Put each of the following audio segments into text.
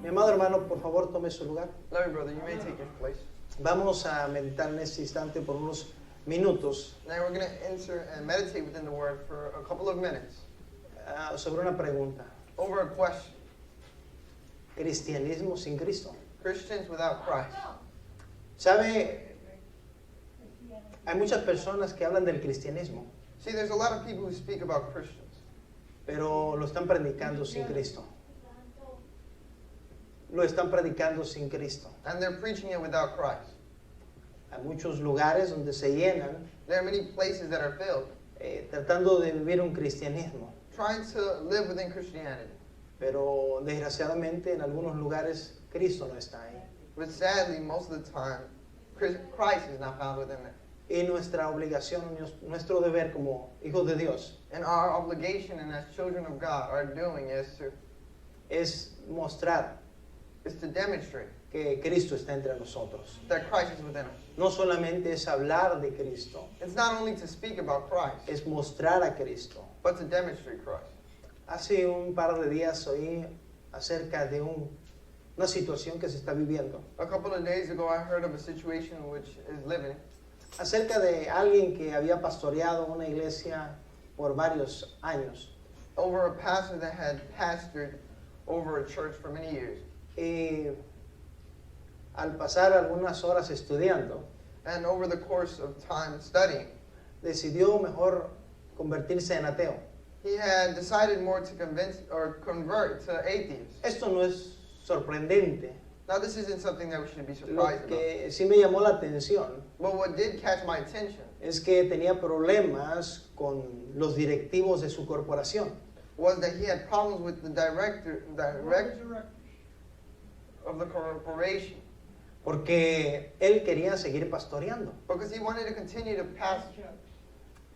Mi amado hermano, por favor, tome su lugar. Loving brother, you may take your place. Vamos a meditar en este instante por unos minutos Now we're going to enter and meditate within the Word for a couple of minutes sobre una pregunta. over a question. ¿Cristianismo sin Cristo? Christians without Christ. ¿Sabe? Hay muchas personas que hablan del cristianismo, See, there's a lot of people who speak about Christians, pero lo están predicando sin Cristo. Lo están predicando sin Cristo. and they're preaching it without Christ. Hay muchos lugares donde se llenan There are many places that are filled, tratando de vivir un cristianismo, trying to live within Christianity. pero desgraciadamente en algunos lugares Cristo no está ahí. But sadly, most of the time, Christ is not found within it. Y nuestra obligación, nuestro deber como hijos de Dios And our obligation and as children of God are doing es mostrar is to demonstrate que Cristo está entre nosotros. that Christ is within us. No solamente es hablar de Cristo, It's not only to speak about Christ, es mostrar a Cristo. but to demonstrate Christ. Hace un par de días oí acerca de una situación que se está viviendo, A couple of days ago, I heard of a situation in which is living acerca de alguien que había pastoreado una iglesia por varios años. over a pastor that had pastored over a church for many years. Y al pasar algunas horas estudiando, And over the course of time studying, decidió mejor convertirse en ateo. he had decided more to convert to atheist. Esto no es sorprendente. Now, this isn't something that we should be Lo surprised about. que sí me llamó la atención But what did catch my attention es que tenía problemas con los directivos de su corporación. was that he had problems with the director of the corporation Porque él quería seguir pastoreando. because he wanted to continue to pastor.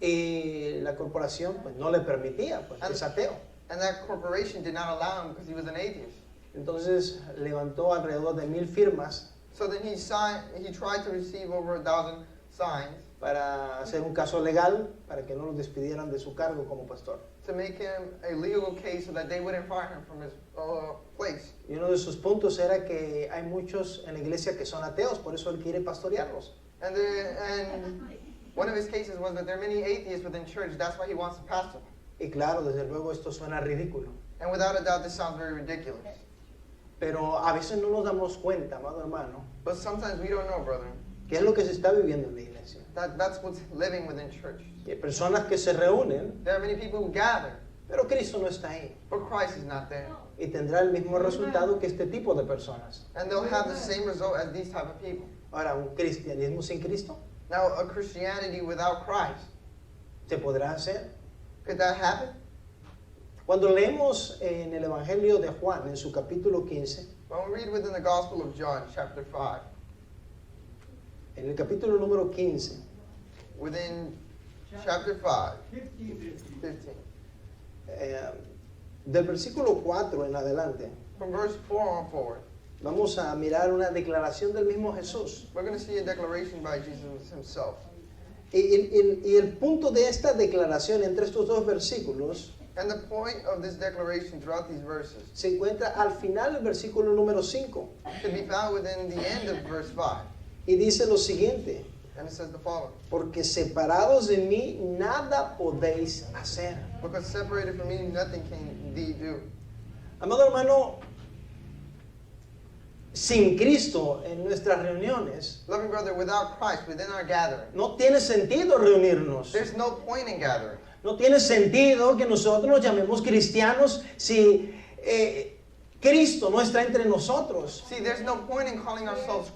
Y la corporación pues no le permitía, pues es ateo. And that corporation did not allow him because he was an atheist. Entonces levantó alrededor de 1,000 firmas So then he tried to receive over 1,000 signs para hacer un caso legal para que no lo despidieran de su cargo como pastor. to make him a legal case so that they wouldn't fire him from his place. Y uno de sus puntos era que hay muchos en la iglesia que son ateos, por eso él quiere pastorearlos. And one of his cases was that there are many atheists within church. That's why he wants to pastor. Y claro, desde luego esto suena ridículo. And without a doubt, this sounds very ridiculous. Pero a veces no nos damos cuenta, amado hermano, But sometimes we don't know, brother. qué es lo que se está viviendo en la iglesia. That's what's living within church. Y hay personas que se reúnen, There are many people who gather, pero Cristo no está ahí. but Christ is not there. Y tendrá el mismo resultado que este tipo de personas. And they'll have the same result as these type of people. Ahora, un cristianismo sin Cristo, Now, a Christianity without Christ, ¿se podrá hacer? could that happen? Cuando leemos en el Evangelio de Juan, en su capítulo 15, When we read within the Gospel of John, chapter 5, en el capítulo número 15, within chapter 5, 15, del versículo 4 en adelante, from verse 4 on forward, vamos a mirar una declaración del mismo Jesús. we're going to see a declaration by Jesus himself. Y el punto de esta declaración entre estos dos versículos And the point of this declaration throughout these verses se encuentra al final del versículo número 5. can be found within the end of verse 5. Y dice lo siguiente: And it says the following: porque separados de mí nada podéis hacer. because separated from me, nothing can thee do. Amado hermano, sin Cristo en nuestras reuniones, Loving brother, without Christ within our gathering, no tiene sentido reunirnos. there's no point in gathering. No tiene sentido que nosotros nos llamemos cristianos si Cristo no está entre nosotros. See, there's no point in calling ourselves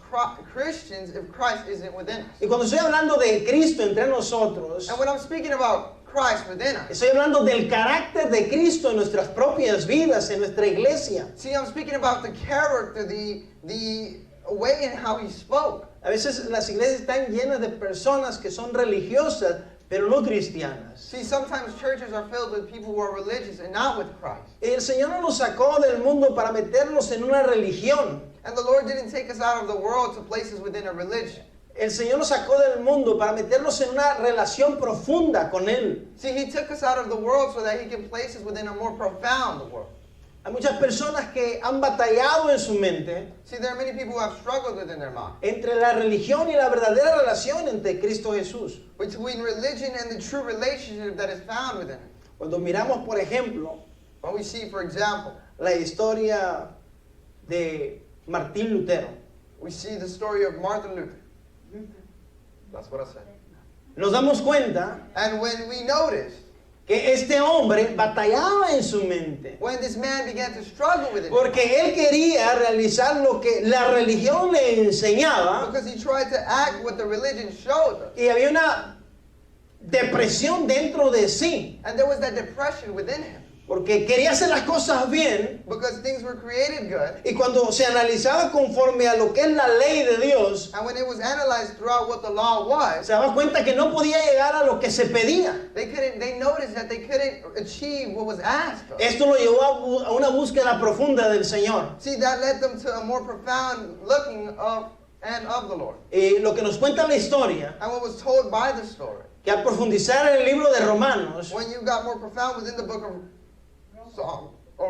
Christians if Christ isn't within us. Y cuando estoy hablando de Cristo entre nosotros, And when I'm speaking about Christ within us, estoy hablando del carácter de Cristo en nuestras propias vidas, en nuestra iglesia. see, I'm speaking about the character, the way in how he spoke. A veces las iglesias están llenas de personas que son religiosas, pero no cristianas. See, sometimes churches are filled with people who are religious and not with Christ. El Señor no nos sacó del mundo para meternos en una religión. And the Lord didn't take us out of the world to places within a religion. El Señor nos sacó del mundo para meternos en una relación profunda con Él. See, he took us out of the world so that he can place us within a more profound world. Hay muchas personas que han batallado en su mente See, there are many people who have struggled within their mind entre la religión y la verdadera relación entre Cristo Jesús. between religion and the true relationship that is found within it. Cuando miramos, por ejemplo, When we see, for example, la historia de Martín Lutero, we see the story of Martin Luther. That's what I said. nos damos cuenta And when we notice, que este hombre batallaba en su mente. when this man began to struggle with it, Porque él quería realizar lo que la religión le enseñaba because he tried to act what the religion showed us. y había una depresión dentro de sí. And there was that depression within him. Porque quería hacer las cosas bien Because things were created good. y cuando se analizaba conforme a lo que es la ley de Dios, And when it was analyzed throughout what the law was, se daba cuenta que no podía llegar a lo que se pedía. they noticed that they couldn't achieve what was asked of them. Esto lo llevó a una búsqueda profunda del Señor. See, that led them to a more profound looking of the Lord. Y lo que nos cuenta la historia, And what was told by the story, que al profundizar en el libro de Romanos, when you got more profound within the book of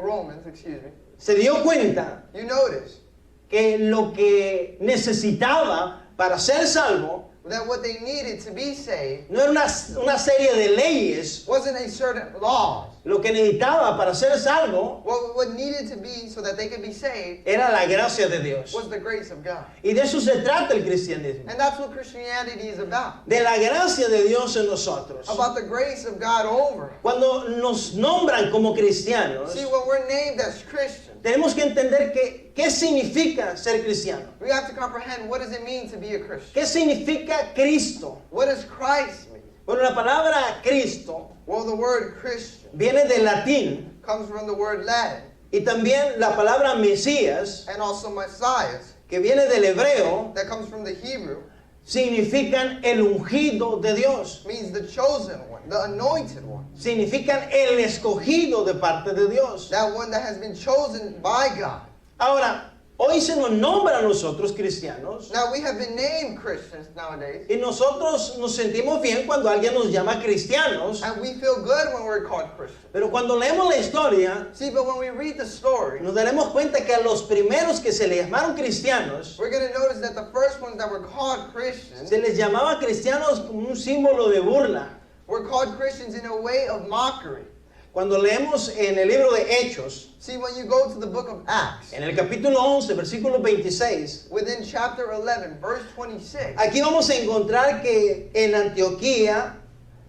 Romans, excuse me, se dio cuenta you notice que lo que necesitaba para ser salvo that what they needed to be saved no era una serie de leyes. wasn't a certain laws. Lo que necesitaba para ser salvo What needed to be so that they could be saved era la gracia de Dios. was the grace of God. Y de eso se trata el cristianismo. And that's what Christianity is about. De la gracia de Dios en nosotros. About the grace of God over us. Cuando nos nombran como cristianos, See, when we're named as Christians, tenemos que entender qué significa ser cristiano. we have to comprehend what does it mean to be a Christian. ¿Qué significa Cristo? What does Christ mean? Bueno, la palabra Cristo Well, the word Christian viene del latín comes from the word Latin, y también la palabra Mesías, and also Messiah, que viene del hebreo, that comes from the Hebrew, significan el ungido de Dios. means the chosen one, the anointed one, Significan el escogido de parte de Dios. that one that has been chosen by God. Ahora, hoy se nos nombra a nosotros cristianos Now, we have been named Christians nowadays, y nosotros nos sentimos bien cuando alguien nos llama cristianos, and we feel good when we're called Christians. pero cuando leemos la historia See, but when we read the story, nos daremos cuenta que a los primeros que se les llamaron cristianos we're going to notice that the first ones that were called Christians se les llamaba cristianos como un símbolo de burla. were called Christians in a way of mockery. Cuando leemos en el libro de Hechos, See, when you go to the book of Acts, en el capítulo 11, versículo 26, within chapter 11, verse 26, aquí vamos a encontrar que en Antioquía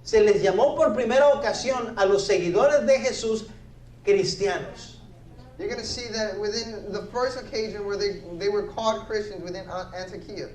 se les llamó por primera ocasión a los seguidores de Jesús cristianos. you're going to see that within the first occasion where they were called Christians within Antioch.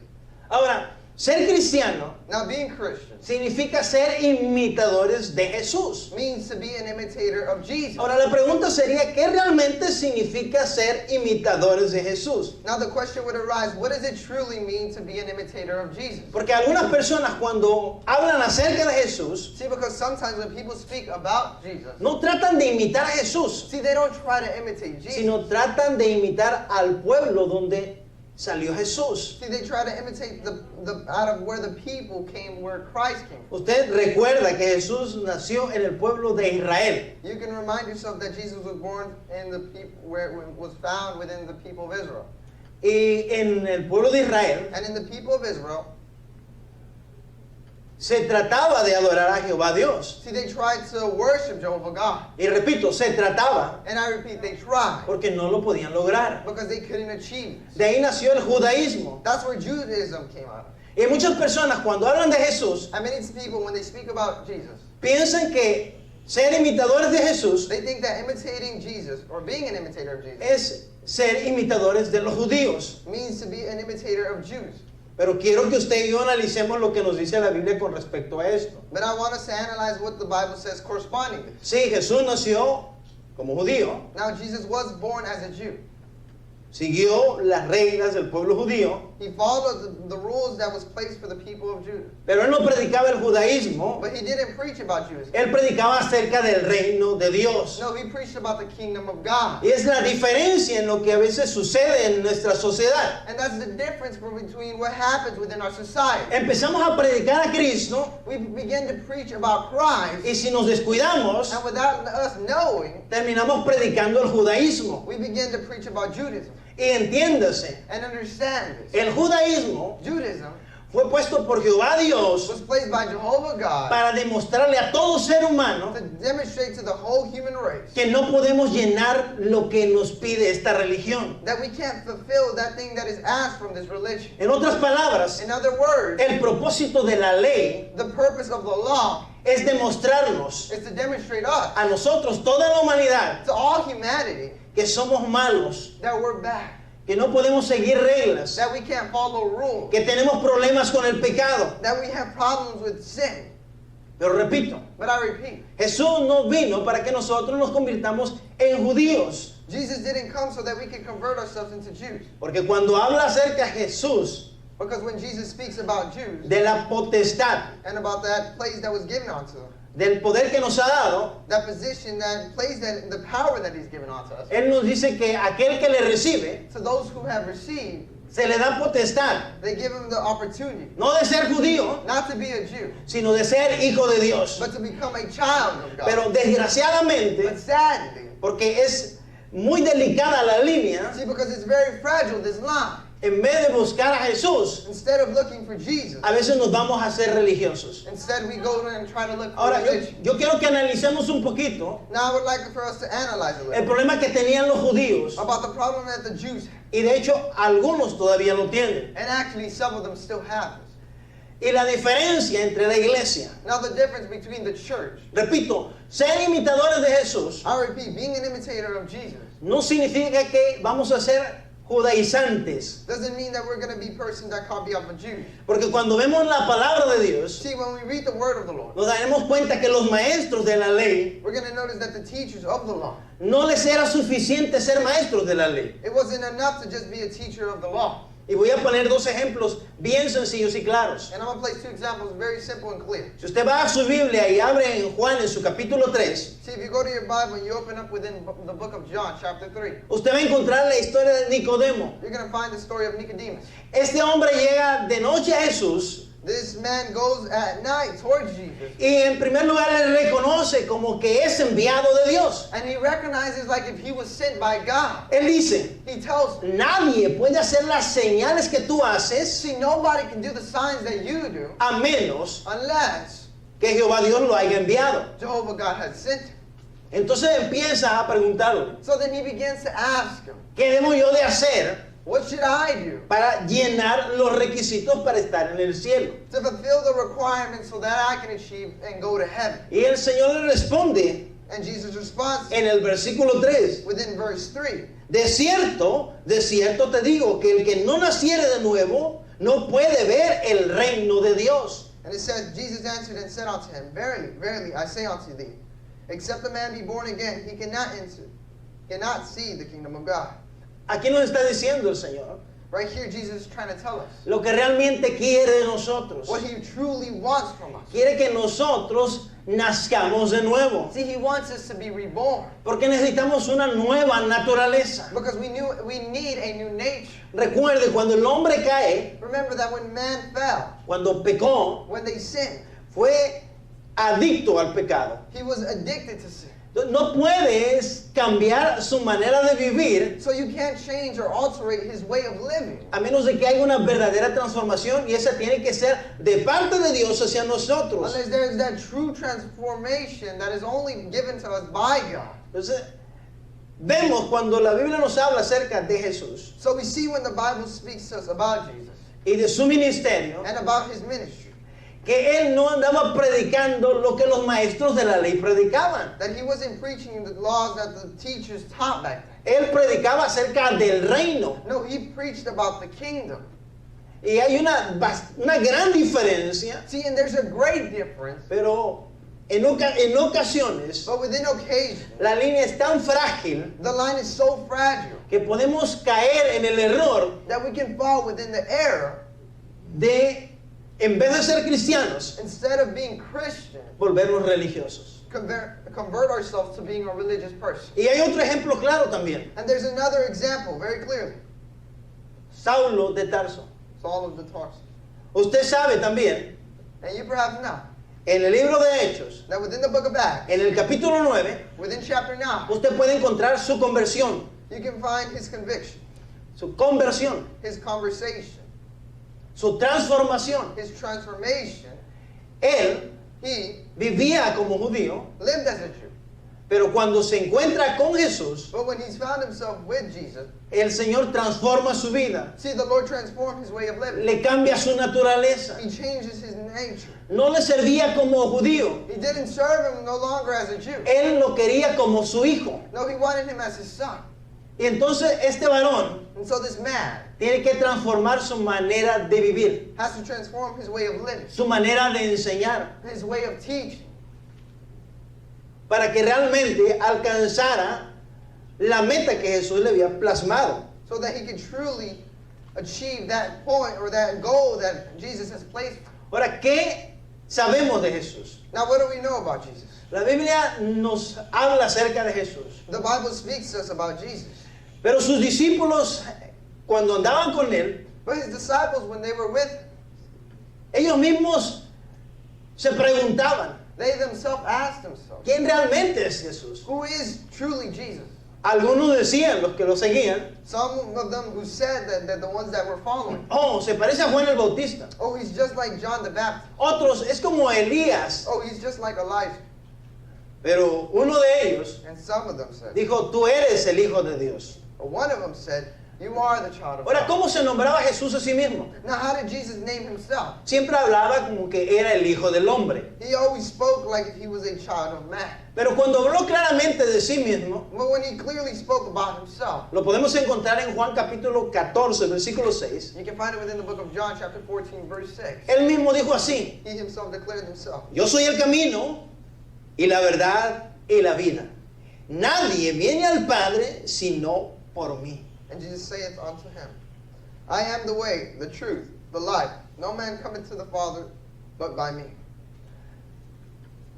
Ahora, ser cristiano Now, being Christian significa ser imitadores de Jesús. means to be an imitator of Jesus. Ahora, la pregunta sería, ¿qué realmente significa ser imitadores de Jesús? Now, the question would arise, what does it truly mean to be an imitator of Jesus? Porque algunas personas cuando hablan acerca de Jesús, See, because sometimes when people speak about Jesus, no tratan de imitar a Jesús, see, they don't try to imitate Jesus. sino tratan de imitar al pueblo donde salió Jesús. See, they try to imitate the out of where the people came, where Christ came. Usted recuerda que Jesús nació en el pueblo de Israel. You can remind yourself that Jesus was born in the people where it was found within the people of Israel. Y en el pueblo de Israel And in the people of Israel, se trataba de adorar a Jehová Dios. see, they tried to worship Jehovah God. Y repito, se trataba And I repeat, they tried porque no lo podían lograr. because they couldn't achieve it. De ahí nació el judaísmo. That's where Judaism came out of. Y muchas personas cuando hablan de Jesús And many people, when they speak about Jesus, piensan que ser imitadores de Jesús they think that imitating Jesus or being an imitator of Jesus es ser imitadores de los judíos. means to be an imitator of Jews. Pero quiero que usted y yo analicemos lo que nos dice la Biblia con respecto a esto. But I want us to analyze what the Bible says corresponding to this. Sí, Jesús nació como judío, Now, Jesus was born as a Jew. siguió las reglas del pueblo judío, He followed the rules that was placed for the people of Judah. pero él no predicaba el judaísmo, But he didn't preach about Judaism. él predicaba acerca del reino de Dios. No, he preached about the kingdom of God. Y es la diferencia en lo que a veces sucede en nuestra sociedad. And that's the difference between what happens within our society. Empezamos a predicar a Cristo We begin to preach about Christ, y si nos descuidamos, and without us knowing, terminamos predicando el judaísmo. we begin to preach about Judaism. Y entiéndase, And understand this. el judaísmo Judaism fue puesto por Jehová Dios was placed by Jehovah God para demostrarle a todo ser humano to demonstrate to the whole human race que no podemos llenar lo que nos pide esta religión. that we can't fulfill that thing that is asked from this religion. En otras palabras, In other words, el propósito de la ley the purpose of the law es demostrarnos is to demonstrate us, a nosotros, toda la humanidad, to all humanity, que somos malos, that we're bad, que no podemos seguir reglas, that we can't follow rules, que tenemos problemas con el pecado. that we have problems with sin. Pero repito, But I repeat, Jesús no vino para que nosotros nos convirtamos en judíos. Jesus didn't come so that we could convert ourselves into Jews. Porque cuando habla acerca de Jesús, Because when Jesus speaks about Jews de la potestad, and about that place that was given unto them, del poder que nos ha dado, that position, that place, that the power that He's given unto us, Él nos dice que aquel que le recibe, to those who have received, se le da potestad, they give Him the opportunity no de ser judío, not to be a Jew, sino de ser hijo de Dios. but to become a child of God. Pero desgraciadamente, But sadly, porque es muy delicada la línea, see, because it's very fragile, this line. en vez de buscar a Jesús, Instead of looking for Jesus, a veces nos vamos a ser religiosos. instead we go and try to look for Ahora, religion. yo quiero que analicemos un poquito Now I would like for us to analyze a el little problema que tenían los judíos, about the problem that the Jews had. y de hecho algunos todavía lo tienen. And actually, some of them still have this. Y la diferencia entre la iglesia, Now, the difference between the church, repito, ser imitadores de Jesús I repeat, being an imitator of Jesus no significa que vamos a ser judaizantes. doesn't mean that we're going to be persons that copy off of Jews. Porque cuando vemos la palabra de Dios, See, when we read the word of the Lord, nos daremos cuenta que los maestros de la ley we're going to notice that the teachers of the law, no les era suficiente ser maestros de la ley. it wasn't enough to just be a teacher of the law. Y voy a poner dos ejemplos bien sencillos y claros. And I'm going to place two examples very simple and clear. Si usted va a su Biblia y abre en Juan en su capítulo 3, See, if you go to your Bible and you open up within the book of John, chapter 3, usted va a encontrar la historia de Nicodemo. you're going to find the story of Nicodemus. Este hombre llega de noche a Jesús This man goes at night towards Jesus, y en primer lugar le reconoce como que es enviado de Dios. and he recognizes like if he was sent by God. Él dice, He tells him, nadie puede hacer las señales que tú haces see, nobody can do the signs that you do a menos unless que Jehová Dios lo haya enviado. Jehovah God has sent him. Entonces empieza a preguntarle, So then he begins to ask him, ¿qué debo yo de hacer what should I do para llenar los requisitos para estar en el cielo? to fulfill the requirements so that I can achieve and go to heaven? Y el Señor le responde And Jesus responds en el versículo 3, within verse 3. de cierto te digo que el que no naciere de nuevo no puede ver el reino de Dios. And it says, Jesus answered and said unto him, verily, verily, I say unto thee, except a man be born again, he cannot see the kingdom of God. Aquí nos está diciendo el Señor Right here, Jesus is trying to tell us lo que realmente quiere de nosotros. what he truly wants from us. Quiere que nosotros nazcamos de nuevo. See, he wants us to be reborn Porque necesitamos una nueva naturaleza. because we need a new nature. Recuerde, cuando el hombre cae, Remember that when man fell, cuando pecó, when they sinned, fue adicto al pecado. he was addicted to sin. No puedes cambiar su manera de vivir So you can't change or alter his way of living a menos de que haya una verdadera transformación y esa tiene que ser de parte de Dios hacia nosotros. unless there is that true transformation that is only given to us by God. Entonces, vemos cuando la Biblia nos habla acerca de Jesús So we see when the Bible speaks to us about Jesus y de su ministerio, and about his ministry, que él no andaba predicando lo que los maestros de la ley predicaban. that he wasn't preaching the laws that the teachers taught back then. Él predicaba acerca del reino. No, he preached about the kingdom. Y hay una gran diferencia, See, and there's a great difference, pero en ocasiones, But within occasion, la línea es tan frágil the line is so fragile que podemos caer en el error that we can fall within the error. de, en vez de ser cristianos, Instead of being Christian, volvernos religiosos. convert ourselves to being a religious person. Y hay otro ejemplo claro también. And there's another example very clearly. Saulo de Tarso. Saul of the Tarsus. Usted sabe también, And you perhaps know en el libro de Hechos, that within the book of Acts, en el capítulo 9, within chapter 9, usted puede encontrar su conversión, you can find his conviction, su conversión, his conversation, su transformación. his transformation. Él He vivía como judío, lived as a Jew. pero cuando se encuentra con Jesús, But when he's found himself with Jesus, el Señor transforma su vida, see, the Lord transformed his way of living. le cambia su naturaleza. He changes his nature. No le servía como judío, He didn't serve him no longer as a Jew. él lo quería como su hijo. No, he wanted him as his son. Y entonces este varón And so this man tiene que transformar su manera de vivir, has to transform his way of living, su manera de enseñar, his way of teaching, para que realmente alcanzara la meta que Jesús le había plasmado. so that he can truly achieve that point or that goal that Jesus has placed. Ahora, ¿qué sabemos de Jesús? Now, what do we know about Jesus? La Biblia nos habla acerca de Jesús, The Bible speaks to us about Jesus. pero sus discípulos, cuando andaban con él, But his disciples, when they were with him, ellos mismos se preguntaban, they themselves asked themselves, ¿quién realmente es Jesús? who is truly Jesus? Algunos decían, los que lo seguían, Some of them who said that the ones that were following, oh, se parece a Juan el Bautista. oh, he's just like John the Baptist. Otros, es como Elías. Oh, he's just like Elijah. Pero uno de ellos And some of them said, dijo, tú eres el Hijo de Dios. but one of them said, you are the child of Ahora, God. ¿cómo se nombraba Jesús a sí mismo? Now, how did Jesus name himself? Siempre hablaba como que era el Hijo del Hombre. He always spoke like he was a child of man. Pero cuando habló claramente de sí mismo, But when he clearly spoke about himself, lo podemos encontrar en Juan capítulo 14, versículo 6. you can find it within the book of John, chapter 14, verse 6. Él mismo dijo así, He himself declared himself, yo soy el camino y la verdad y la vida. Nadie viene al Padre sino por mí. and Jesus saith unto him, I am the way, the truth, the life. No man cometh to the Father but by me.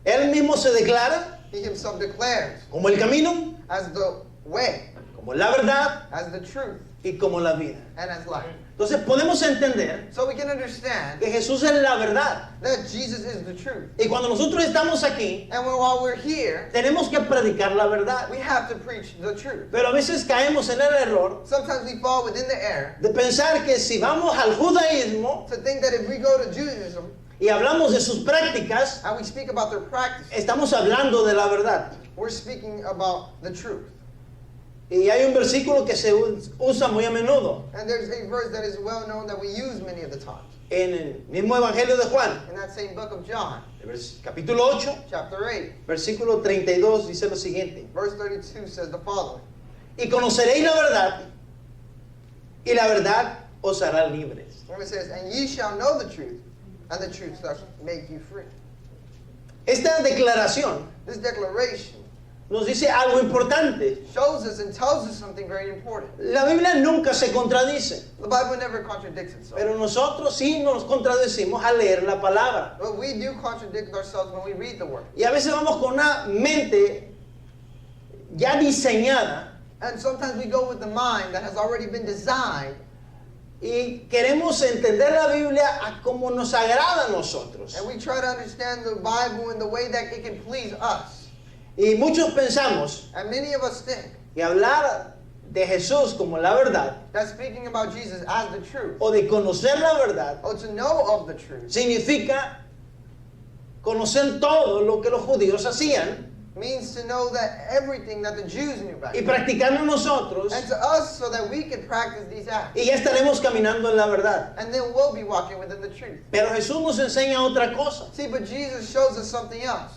Él mismo se declara He himself declares como el camino, as the way, como la verdad as the truth, y como la vida. and as life. Entonces podemos entender So we can understand que Jesús es la verdad. that Jesus is the truth. Y cuando nosotros estamos aquí, And while we're here, tenemos que predicar la verdad. we have to preach the truth. Pero a veces caemos en el error Sometimes we fall within the error de pensar que si vamos al judaísmo to think that if we go to Judaism y hablamos de sus prácticas, and we speak about their practice, estamos hablando de la verdad. we're speaking about the truth. Y hay un versículo que se usa muy a menudo And there's a verse that is well known that we use many of the times. en el mismo Evangelio de Juan, In that same book of John, capítulo 8, chapter 8, versículo 32, dice lo siguiente. verse 32 says the following. Y conoceréis la verdad, y la verdad os hará libres. And it says, and ye shall know the truth, and the truth shall make you free. Esta declaración This declaration nos dice algo importante. shows us and tells us something very important. La Biblia nunca se contradice, The Bible never contradicts itself. pero nosotros sí nos contradecimos al leer la palabra. But we do contradict ourselves when we read the word. Y a veces vamos con una mente ya diseñada And sometimes we go with the mind that has already been designed, y queremos entender la Biblia a como nos agrada a nosotros. and we try to understand the Bible in the way that it can please us. Y muchos pensamos And many of us think que hablar de Jesús como la verdad that speaking about Jesus as the truth, o de conocer la verdad or to know of the truth, significa conocer todo lo que los judíos hacían means to know that everything that the Jews knew back y then. practicarlo nosotros And to us, so that we can practice these acts. y ya estaremos caminando en la verdad. And then we'll be walking within the truth. Pero Jesús nos enseña otra cosa, See, but Jesus shows us something else.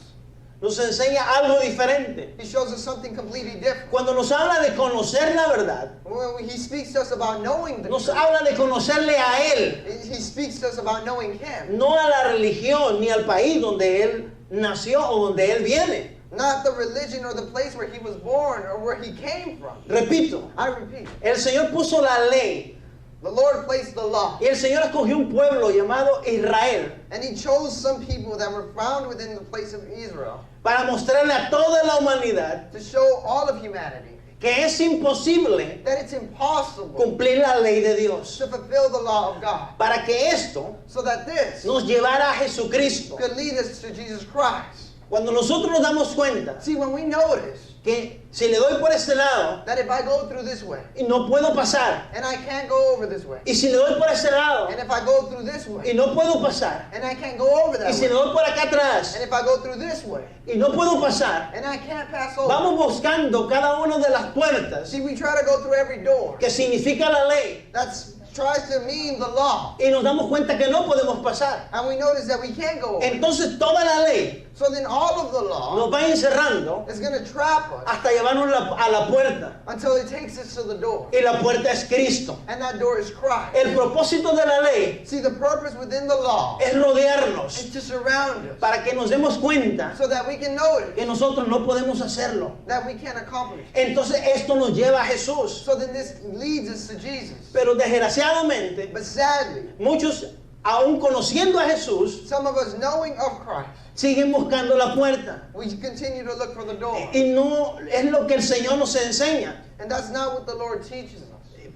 nos enseña algo diferente. He shows us something completely different. Cuando nos habla de conocer la verdad, When he speaks to us about knowing the nos truth, habla de conocerle a Él, he speaks to us about knowing Him, no a la religión ni al país donde Él nació o donde Él viene. Not the religion or the place where he was born or where he came from. Repito, I repeat, el Señor puso la ley the Lord placed the law. y el Señor escogió un pueblo llamado Israel And he chose some people that were found within the place of Israel para mostrarle a toda la humanidad to show all of humanity que es imposible that it's impossible cumplir la ley de Dios. to fulfill the law of God. Para que esto So that this nos llevara a Jesucristo. could lead us to Jesus Christ. Cuando nosotros nos damos cuenta See, when we notice que si le doy por este lado that if I go through this way y no puedo pasar, and I can't go over this way, y si le doy por este lado and if I go through this y way no puedo pasar, and I can't go over y that si le way, doy por acá atrás and if I go through this way y no puedo pasar, and I can't pass over, vamos buscando cada una de las puertas see, we try to go through every door que significa la ley that tries to mean the law, y nos damos cuenta que no podemos pasar. and we notice that we can't go over. Entonces toda la ley So then all of the law nos va encerrando is going to trap us hasta llevarnos a la puerta. until it takes us to the door, Y la puerta es Cristo. and that door is Christ. El propósito de la ley See, the purpose within the law es rodearnos is to surround us para que nos demos cuenta so that we can notice que nosotros no podemos hacerlo. that we can't accomplish. Entonces esto nos lleva a Jesús. So then this leads us to Jesus. Pero desgraciadamente, But sadly, muchos, aún conociendo a Jesús, some of us knowing of Christ, siguen buscando la puerta. we continue to look for the door. Y no es lo que el Señor nos enseña. And that's not what the Lord teaches us.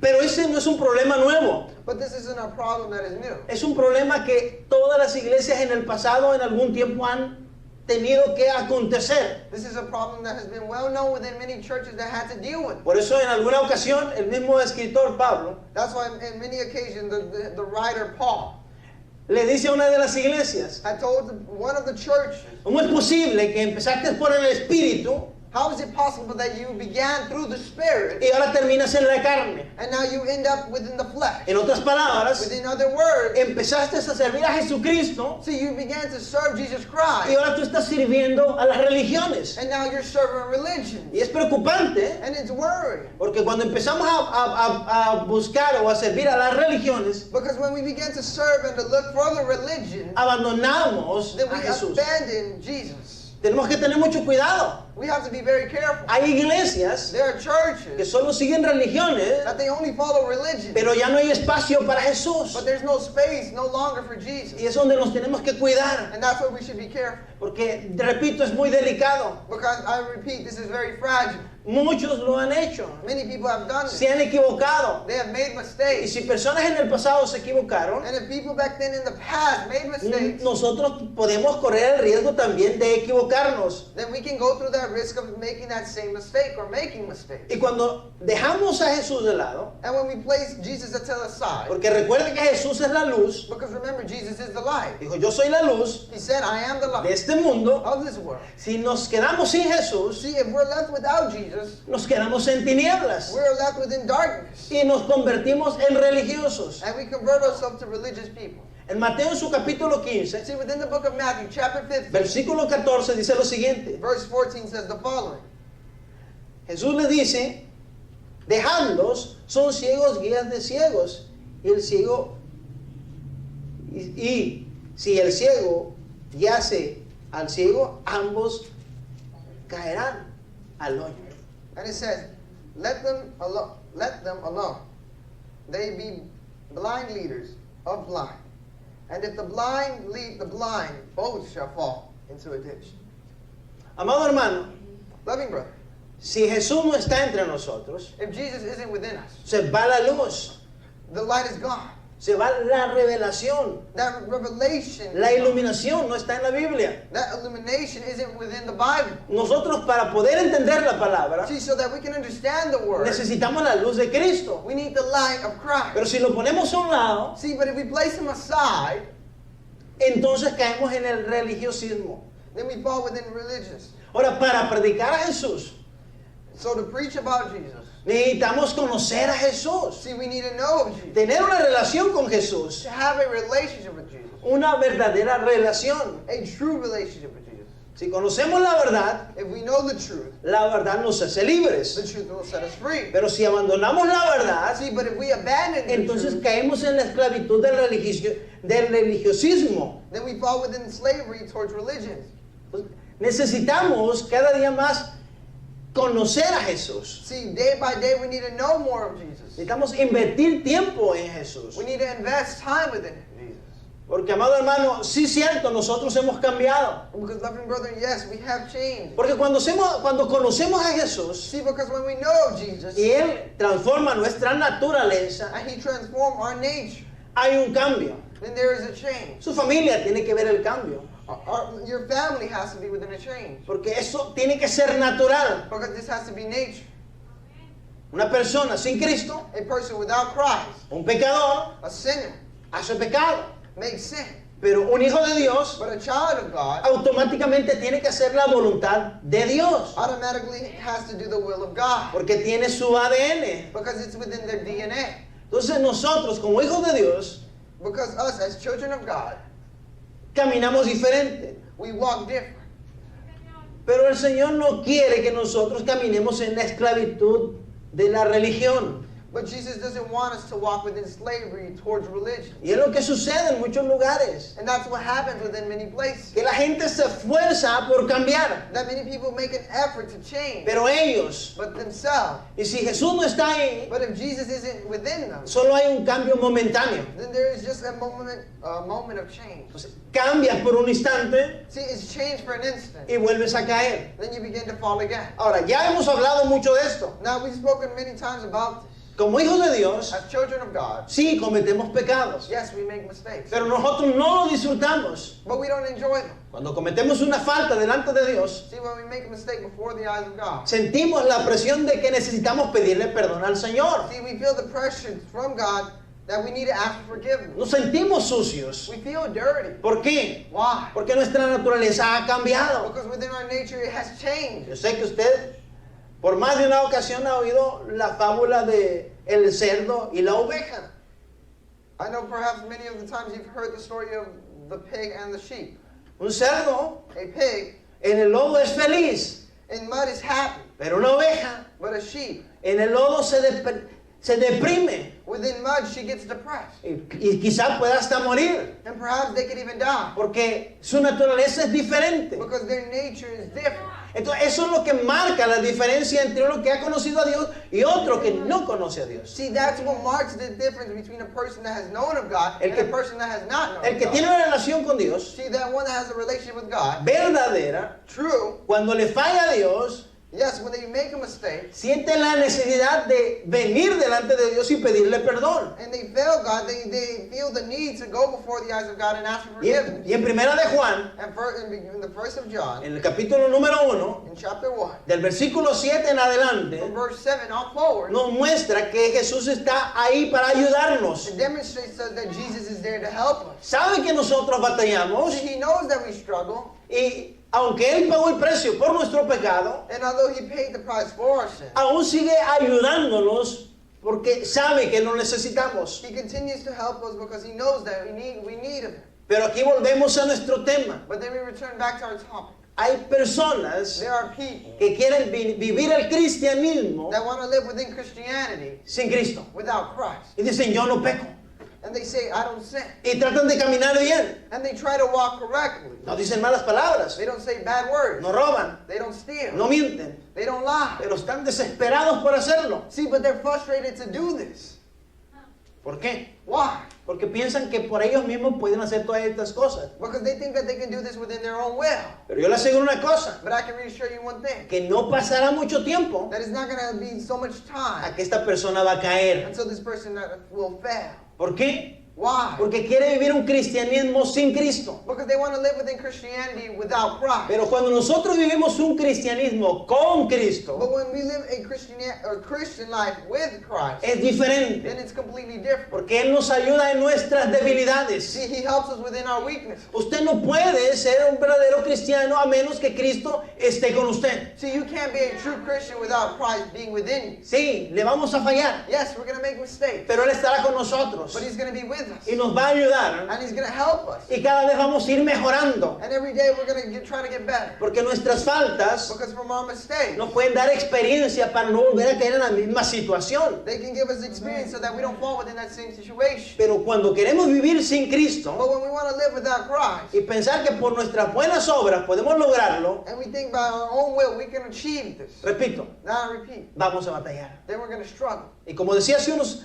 Pero ese no es un problema nuevo. But this isn't a problem that is new. Es un problema que todas las iglesias en el pasado, en algún tiempo, han tenido que acontecer. This is a problem that has been well known within many churches that had to deal with. Por eso en alguna ocasión el mismo escritor Pablo That's why in many occasions the writer Paul le dice a una de las iglesias: had told one of the churches, ¿cómo es posible que empezaste por el Espíritu how is it possible that you began through the Spirit y ahora terminas en la carne? and now you end up within the flesh? En otras palabras, Within other words, empezaste a servir a Jesucristo see, you began to serve Jesus y Christ ahora tú estás sirviendo a las religiones. and now you're serving religion. Y es preocupante And it's worrying porque cuando empezamos a buscar o a servir a las religiones, because when we begin to serve and to look for the religion, abandonamos then a we Jesús. abandon Jesus. Tenemos que tener mucho cuidado. We have to be very careful. Hay iglesias There are que churches solo siguen religiones, that they only follow religion, pero ya no hay espacio para Jesús. but there's no space no longer for Jesus. Y es donde nos tenemos que cuidar, And that's where we should be careful. porque, repito, es muy delicado. Because I repeat, this is very fragile. Muchos lo han hecho, Many people have done se this. han equivocado. They have made Y mistakes. si personas en el pasado se equivocaron, And if people back then in the past made mistakes, nosotros podemos correr el riesgo también de equivocarnos. then we can go through that risk of making that same mistake or making mistakes. Y cuando dejamos a Jesús de lado, And when we place Jesus to the side, porque recuerden que Jesús es la luz, because remember, Jesus is the light. dijo: yo soy la luz He said, I am the de light este mundo. of this world. Si nos quedamos sin Jesús, See, if we're left without Jesus, nos quedamos en tinieblas we're left within darkness. y nos convertimos en religiosos. And we convert ourselves to religious people. En Mateo, en su capítulo 15, See, within the book of Matthew, chapter 15, versículo 14, dice lo siguiente. verse 14 says the following. Jesús le dice: dejadlos, son ciegos guías de ciegos. Y el ciego, y si el ciego guiase al ciego, ambos caerán al hoyo. And it says, let them alone. They be blind leaders of blind. And if the blind lead the blind, both shall fall into a ditch. Amado hermano, Loving brother, si Jesús no está entre nosotros, if Jesus isn't within us, se va la luz, the light is gone. se va la revelación, That revelation, la iluminación no está en la Biblia. that illumination isn't within the Bible. Nosotros, para poder entender la palabra, See, so that we can understand the word, necesitamos la luz de Cristo. we need the light of Christ. Pero si lo ponemos a un lado, See, but if we place him aside, entonces caemos en el religiosismo. then we fall within religious. Ahora, para predicar a Jesús, So to preach about Jesus, necesitamos conocer a Jesús, see, we need to know of Jesus, tener una relación con Jesús, to have a relationship with Jesus, una verdadera relación. a true relationship with Jesus. Si conocemos la verdad, If we know the truth nos hace libres. will set us free. Pero si abandonamos la verdad, See, but if we abandon the entonces truth, caemos en la esclavitud del religiosismo. then we fall within slavery towards religion. Necesitamos cada día más conocer a Jesús. See, day by day we need to know more of Jesus. Necesitamos invertir tiempo en Jesús. We need to invest time within Jesus. Porque, amado hermano, sí es cierto, nosotros hemos cambiado. Because, loving brother, yes, we have changed. Porque cuando conocemos a Jesús See, because when we know Jesus, y Él transforma nuestra naturaleza, and He transformed our nature, hay un cambio. then there is a change. Su familia tiene que ver el cambio. Your family has to be within a change. Porque eso tiene que ser natural. Because this has to be nature. Una persona sin Cristo, A person without Christ, un pecador, a sinner, hace pecado. makes sin. Pero un hijo de Dios But a child of God automáticamente tiene que hacer la voluntad de Dios. automatically has to do the will of God. Porque tiene su ADN. Because it's within their DNA. Entonces nosotros como hijos de Dios Because us, as children of God, caminamos diferente. we walk different. Pero el Señor no quiere que nosotros caminemos en la esclavitud de la religión. But Jesus doesn't want us to walk within slavery towards religion. Y es lo que sucede en muchos lugares. And that's what happens within many places. Que la gente se esfuerza por cambiar. That many people make an effort to change. Pero ellos, But themselves. y si Jesús no está ahí, But if Jesus isn't within them, solo hay un cambio momentáneo. then there is just a moment of change. Entonces, cambias por un instante See, it's changed for an instant. y vuelves a caer. Then you begin to fall again. Ahora, ya hemos hablado mucho de esto. Now, we've spoken many times about this. Como hijos de Dios, As children of God, sí, cometemos pecados. yes, we make mistakes. Pero nosotros no lo disfrutamos. But we don't enjoy them. Cuando cometemos una falta delante de Dios, See, when we make a mistake before the eyes of God, sentimos la presión de que necesitamos pedirle perdón al Señor. see, we feel the pressure from God that we need to ask for forgiveness. Nos sentimos sucios. We feel dirty. ¿Por qué? Why? Porque nuestra naturaleza ha cambiado. Because within our nature it has changed. Yo sé que usted por más de una ocasión ha oído la fábula de el cerdo y la oveja. I know perhaps many of the times you've heard the story of the pig and the sheep. Un cerdo A pig en el lodo es feliz, in mud is happy, pero una oveja but a sheep en el lodo se deprime within mud she gets depressed. y quizás pueda hasta morir, And perhaps they could even die porque su naturaleza es diferente. because their nature is different. Entonces eso es lo que marca la diferencia entre uno que ha conocido a Dios y otro que no conoce a Dios. See, that's what marks the difference between a person that has known of God El and que- a person that has not known El of que God. tiene una relación con Dios See, that one that has a relationship with God, verdadera, true, cuando le falla a Dios, yes, when they make a mistake siente la necesidad de venir delante de Dios y pedirle perdón. and they fail God, they feel the need to go before the eyes of God and ask for Y forgiveness. en Primera de Juan, And in the verse of John, en el capítulo número 1, in chapter 1, del versículo 7 en adelante, from verse 7 on forward, nos muestra que Jesús está ahí para ayudarnos. it demonstrates us that Jesus is there to help us. Sabe que nosotros batallamos See, He knows that we struggle, y aunque Él pagó el precio por nuestro pecado, and although He paid the price for our sin, aún sigue ayudándonos porque sabe que lo necesitamos. He continues to help us because He knows that we need of Him. Pero aquí volvemos a nuestro tema. But then we return back to our topic. Hay personas There are people que quieren vivir el cristianismo that want to live within Christianity sin Cristo. without Christ. Y dicen, yo no peco. And they say, I don't sin. Y tratan de caminar bien. And they try to walk correctly. No dicen malas palabras. They don't say bad words. No roban. They don't steal. No mienten. They don't lie. Pero están desesperados por hacerlo. See, but they're frustrated to do this. ¿Por qué? Why? Porque piensan que por ellos mismos pueden hacer todas estas cosas. Because they think that they can do this within their own will. Pero yo les aseguro una cosa. But I can reassure you one thing. Que no pasará mucho tiempo That it's not going to be so much a time que esta persona va a caer. until this person will fail. ¿Por qué? Why? Porque quiere vivir un cristianismo sin Cristo. Because they want to live within Christianity without Christ. Pero cuando nosotros vivimos un cristianismo con Cristo, But when we live a Christian life with Christ, es then diferente. it's completely different. Porque Él nos ayuda en nuestras debilidades. See, He helps us within our weakness. Usted no puede ser un verdadero cristiano a menos que Cristo esté con usted. See, you can't be a true Christian without Christ being within you. Sí, le vamos a fallar, Yes, we're going to make mistakes, pero Él estará con nosotros. but He's going to be with us. with us. y nos va a ayudar. And He's going to help us. Y cada vez vamos a ir mejorando. And every day we're going to try to get better. Porque nuestras faltas Because from our mistakes, nos pueden dar experiencia para no volver a caer en la misma situación. they can give us experience so that we don't fall within that same situation. Pero cuando queremos vivir sin Cristo But when we want to live without Christ, y pensar que por nuestras buenas obras podemos lograrlo, and we think by our own will we can achieve this, repito, now I repeat, vamos a batallar. then we're going to struggle. Y como decía hace unos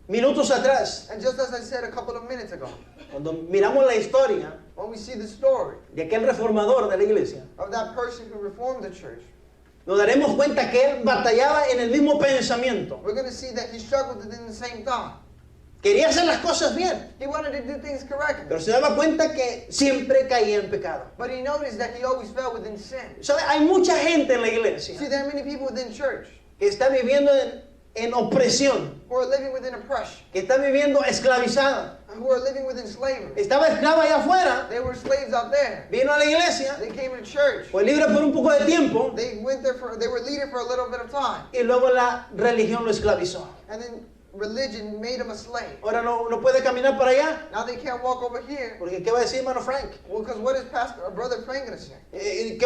minutos atrás, And just as I said a couple of minutes ago, cuando miramos la historia when we see the story de aquel reformador de la iglesia, of that person who reformed the church, nos daremos cuenta que él batallaba en el mismo pensamiento. we're going to see that he struggled within the same thought. Quería hacer las cosas bien, He wanted to do things correctly, pero se daba cuenta que siempre caía en pecado. but he noticed that he always fell within sin. ¿Sabe? Hay mucha gente en la iglesia See, there are many people within church que está viviendo en opresión, who are living within oppression, que está viviendo esclavizada. who are living within slavery. Estaba esclava allá afuera, They were slaves out there. vino a la iglesia, They came to church. fue libre por un poco de tiempo They went there they were leaders for a little bit of time. y luego la religión lo esclavizó. And then religion made them a slave. Ahora no puede caminar para allá, Now they can't walk over here. porque ¿qué va a decir hermano Frank? Well, because what is Brother Frank going to say?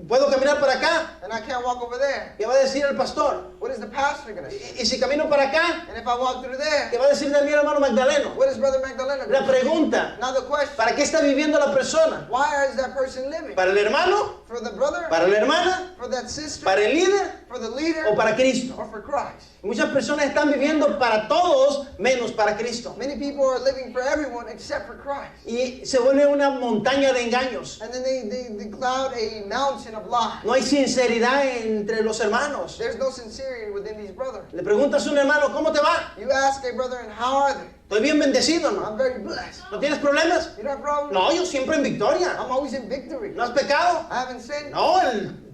¿Puedo caminar para acá? And I can't walk over there. ¿Qué va a decir el pastor? What is the pastor going to say? Y si camino para acá, And if I walk through there, ¿qué va a decir de mi hermano Magdaleno? what is Brother Magdalena La going to say? pregunta, Now the question, ¿para qué está viviendo la persona? why is that person living? ¿Para el hermano? For the brother? ¿Para la hermana? For that sister? ¿Para el líder? For the leader? ¿O para Cristo? Or for Christ? Muchas personas están viviendo para todos menos para Cristo. Many people are living for everyone except for Christ. Y se vuelve una montaña de engaños. And then they cloud a mountain of lies. No hay sinceridad entre los hermanos. There's no sincerity within these brothers. Le preguntas a un hermano, ¿cómo te va? You ask a brother, and how are they? Estoy bien bendecido, ¿no? I'm very blessed. ¿No tienes problemas? You don't have problems? No, yo siempre en victoria. I'm always in victory. ¿No has pecado? I haven't sinned. No,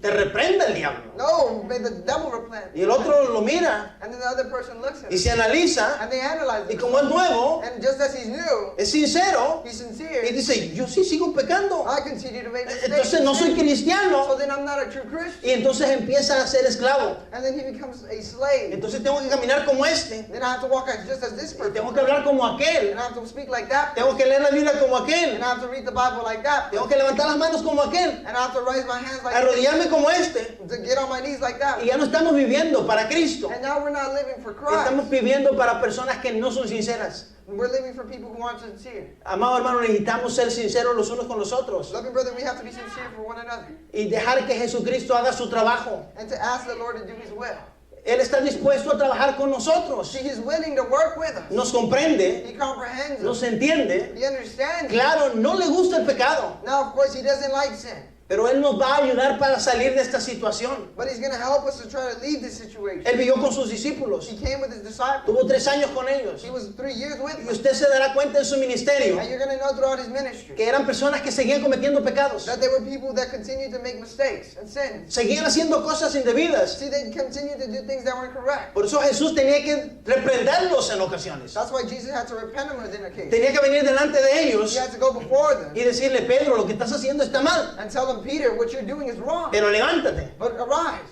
te reprende el diablo. No, may the devil repent. Y el otro lo mira And then the other person looks at y it. se analiza. And they analyze Y it. como es nuevo, And just as he's new, es sincero he's y sincere. dice, yo sí sigo pecando. I continue to make mistakes. Entonces no soy So cristiano. then I'm not a true Christian. Y entonces empieza a ser esclavo. And then he becomes a slave. Entonces tengo que caminar como este. Then I have to walk just as this Y person. tengo que hablar como aquel. And I have to speak like that. Tengo que leer la Biblia como aquel. And I have to read the Bible like that. Tengo que levantar las manos como aquel. And I have to raise my hands like this. Arrodillarme como este. To get on my knees like that. Y ya no estamos viviendo para Cristo. And now we're not living for Christ. Estamos viviendo para personas que no son sinceras. We're living for people who aren't sincere. Amado hermano, necesitamos ser sinceros los unos con los otros. Loving brother, we have to be sincere for one another. Y dejar que Jesucristo haga su trabajo. And to ask the Lord to do His will. Él está dispuesto a trabajar con nosotros. See, He's willing to work with us. Nos comprende, He comprehends nos us. entiende. He understands us. Claro, no le gusta el pecado, Now, of course, He doesn't like sin. pero Él nos va a ayudar para salir de esta situación. But He's going to help us to try to leave this situation. Él vivió con sus discípulos, He came with His disciples. tuvo 3 años con ellos. He was 3 years with Y them. usted se dará cuenta en su ministerio And you're going to know throughout His ministry que eran personas que seguían cometiendo pecados. that there were people that continued to make mistakes and sins. Seguían haciendo cosas indebidas. See, they continued to do things that weren't correct. Por eso Jesús tenía que reprenderlos en ocasiones. That's why Jesus had to repent them within a case. Tenía que venir delante de ellos He had to go before them y decirle, Pedro, lo que estás haciendo está mal, and tell them, Peter, what you're doing is wrong. pero levántate. But arise.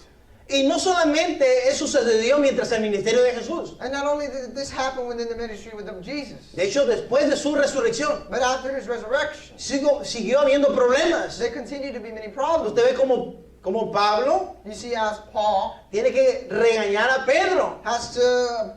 Y no solamente eso sucedió mientras el ministerio de Jesús. And not only did this happen within the ministry with Jesus, De hecho, después de su resurrección, but after His resurrection, siguió habiendo problemas. there continued to be many problems. Usted ve como Pablo You see, as Paul tiene que regañar a Pedro. has to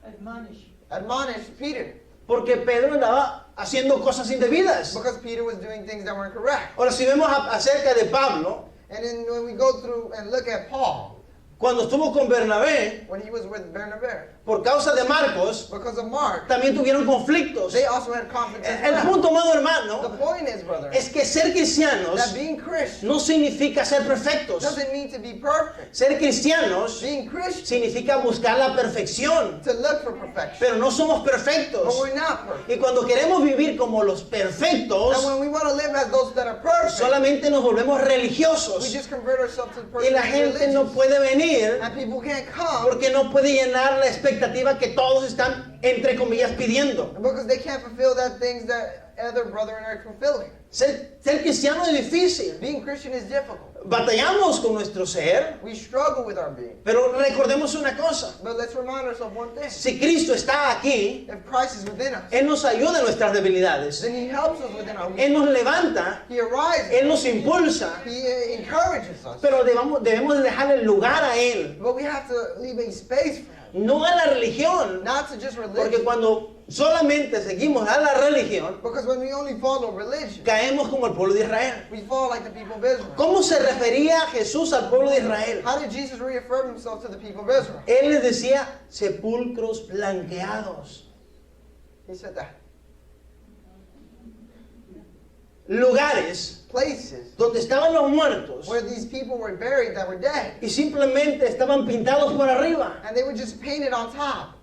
Admonish. admonish Peter Porque Pedro andaba haciendo cosas indebidas. because Peter was doing things that weren't correct. Ahora, si vemos acerca de Pablo, And then when we go through and look at Paul, cuando estuvo con Bernabé, when he was with Barnabas, por causa de Marcos, because of Mark, también tuvieron conflictos. they also had conflicts as El well. punto, amado The hermano, point is, brother, es que ser cristianos that being Christian no significa ser perfectos. doesn't mean to be perfect. Ser cristianos Being Christian, significa buscar la perfección, to look for perfection. pero no somos But perfectos. we're not perfect. Y cuando queremos vivir como los And perfectos, when we want to live as those that are perfect, solamente nos volvemos we religiosos. just convert ourselves to the Y person la gente no religious. puede venir And people can't come porque no puede llenar la expectativa que todos están, entre comillas, pidiendo. because they can't fulfill that things that other brethren are fulfilling. Ser cristiano es difícil. Being Christian is difficult. batallamos con nuestro ser, We struggle with our being. pero recordemos una cosa. But let's remind ourselves one thing. Si Cristo está aquí, If Christ is within us, Él nos ayuda en nuestras debilidades. then He helps us within our Él weakness. nos levanta, He arises. Él nos impulsa, He encourages us. pero debemos de dejar el lugar a Él, But we have to leave a space for Him. no a la religión. Not to just Porque religion. cuando solamente seguimos a la religión, Because when we only follow religion, caemos como el pueblo de Israel. we fall like the people of Israel. ¿Cómo se refería Jesús al pueblo de Israel? How did Jesus reaffirm Himself to the people of Israel? Él les decía sepulcros blanqueados, He said that. lugares Places donde estaban los muertos where these people were buried that were dead. y simplemente estaban pintados por arriba. And they were just painted on top.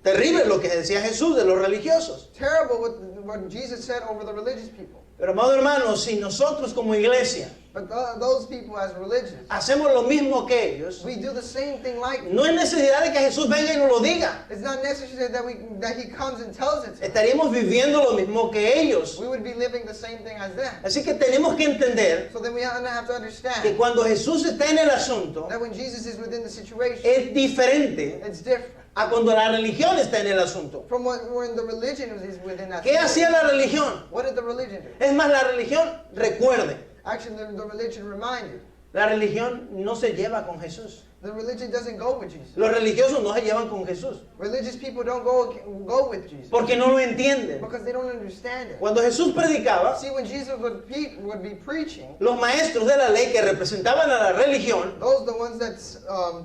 Terrible lo que decía Jesús de los religiosos. Terrible what Jesus said over the religious people. Pero amado hermano, si nosotros como iglesia But those people as religious, hacemos lo mismo que ellos, we do the same thing like them. no es necesidad de que Jesús venga y nos lo diga. It's not necessary that He comes and tells it to us. Estaríamos viviendo lo mismo que ellos. We would be living the same thing as them. Así que tenemos que entender So then we have to que understand cuando Jesús está en el asunto, that when Jesus is within the situation, es diferente it's different a cuando la religión está en el asunto. from when the religion is within that ¿Qué hacía situation. la religión? What did the religion do? Es más, la religión, recuerde, Actually, the religion reminded. la religión no se lleva con Jesús. The religion doesn't go with Jesus. Los religiosos no se llevan con Jesús Religious people don't go with Jesus porque no lo entienden. because they don't understand it. Cuando Jesús predicaba, See, when Jesus would be preaching, los maestros de la ley que representaban a la religión, those the ones that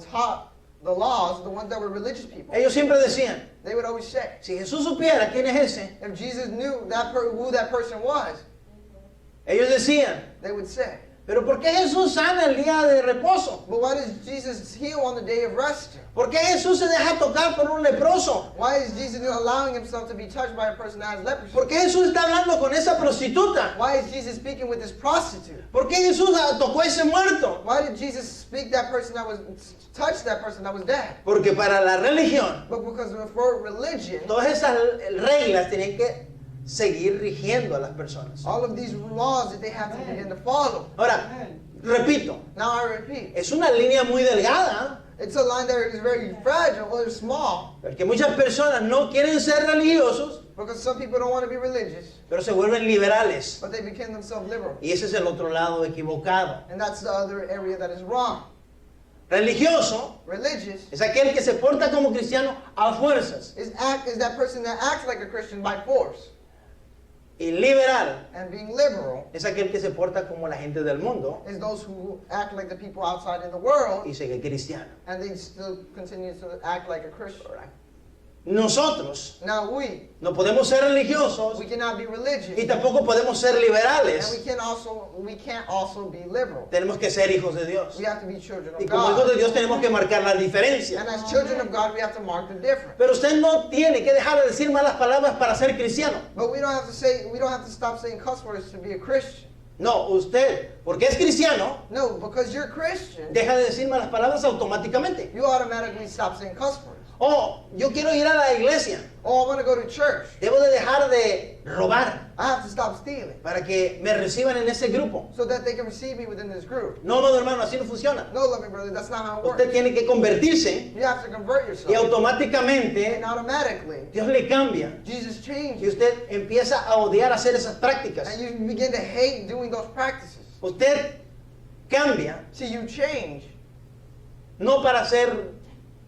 taught the laws, the ones that were religious people, ellos siempre decían, they would always say, si Jesús supiera quién es ese, if Jesus knew who that person was, ellos decían, they would say, pero ¿por qué Jesús sana el día de reposo? but why does Jesus heal on the day of rest? ¿Por qué Jesús se deja tocar por un leproso? Why is Jesus allowing himself to be touched by a person that has leprosy? ¿Por qué Jesús está hablando con esa prostituta? Why is Jesus speaking with this prostitute? ¿Por qué Jesús tocó a ese muerto? Why did Jesus speak that person that was touch that person that was dead? Porque para la religión, But because for religion, todas esas reglas tienen que seguir rigiendo a las personas. all of these laws that they have to begin to follow. Ahora, repito, Now I repeat, es una línea muy delgada, it's a line that is very fragile or small porque muchas personas no quieren ser religiosos, because some people don't want to be religious, pero se vuelven liberales. but they become themselves liberal. Y ese es el otro lado equivocado. And that's the other area that is wrong. Religioso Religious es aquel que se porta como cristiano a fuerzas. is that person that acts like a Christian by force. Y liberal And being liberal es aquel que se porta como la gente del mundo is those who act like the people outside in the world y sigue cristiano. and they still continue to act like a Christian. Nosotros Now we no podemos ser religiosos cannot be religious, y tampoco podemos ser and we liberales. can't also be liberal. Tenemos que ser hijos de Dios. We have to be children Y of como hijos God. de Dios tenemos que marcar la diferencia. And as children of God, we have to mark the difference. Pero usted no tiene que dejar de decir malas palabras para ser cristiano. But we don't have to stop saying cuss words to be a Christian. No, usted, porque es cristiano, No, because you're Christian, deja de decir malas palabras automáticamente. you automatically stop saying cuss words. Oh, yo quiero ir a la iglesia. Oh, I want to go to church. Debo de dejar de robar I have to stop stealing para que me reciban en ese grupo. so that they can receive me within this group. No, amado hermano, así no funciona. No, loving brother, that's not how it works. Usted tiene que convertirse You have to convert y yourself. automáticamente And automatically, Dios le cambia Jesus y changes. usted empieza a odiar hacer esas prácticas. And you begin to hate doing those practices. Usted cambia See, you change, no para ser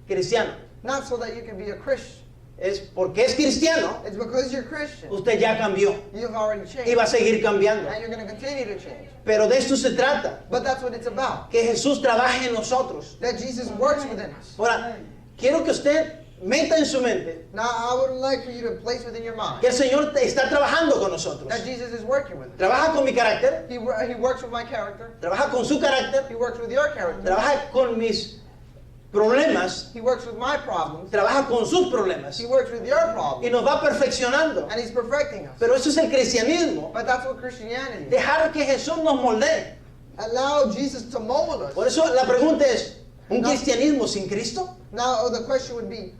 cristiano, not so that you can be a Christian. es porque es cristiano, It's because you're Christian. usted ya cambió You've already y va a changed. seguir cambiando. And you're going to continue to change. Pero de esto se trata, But that's what it's about. que Jesús trabaje en nosotros. That Jesus works within us. Ahora, quiero que usted meta en su mente Now, I would like for you to place within your mind que el Señor está trabajando con nosotros. that Jesus is working with us. Trabaja con mi carácter, He works with my character. trabaja con su carácter, He works with your character. trabaja con mis problemas, He works with my problems. trabaja con sus problemas He works with your y problems. nos va perfeccionando. And He's perfecting us. Pero eso es el cristianismo, But that's what Christianity is. dejar que Jesús nos moldee. Allow Jesus to mold us. Por eso la pregunta es, ¿un cristianismo sin Cristo? Now, the question would be,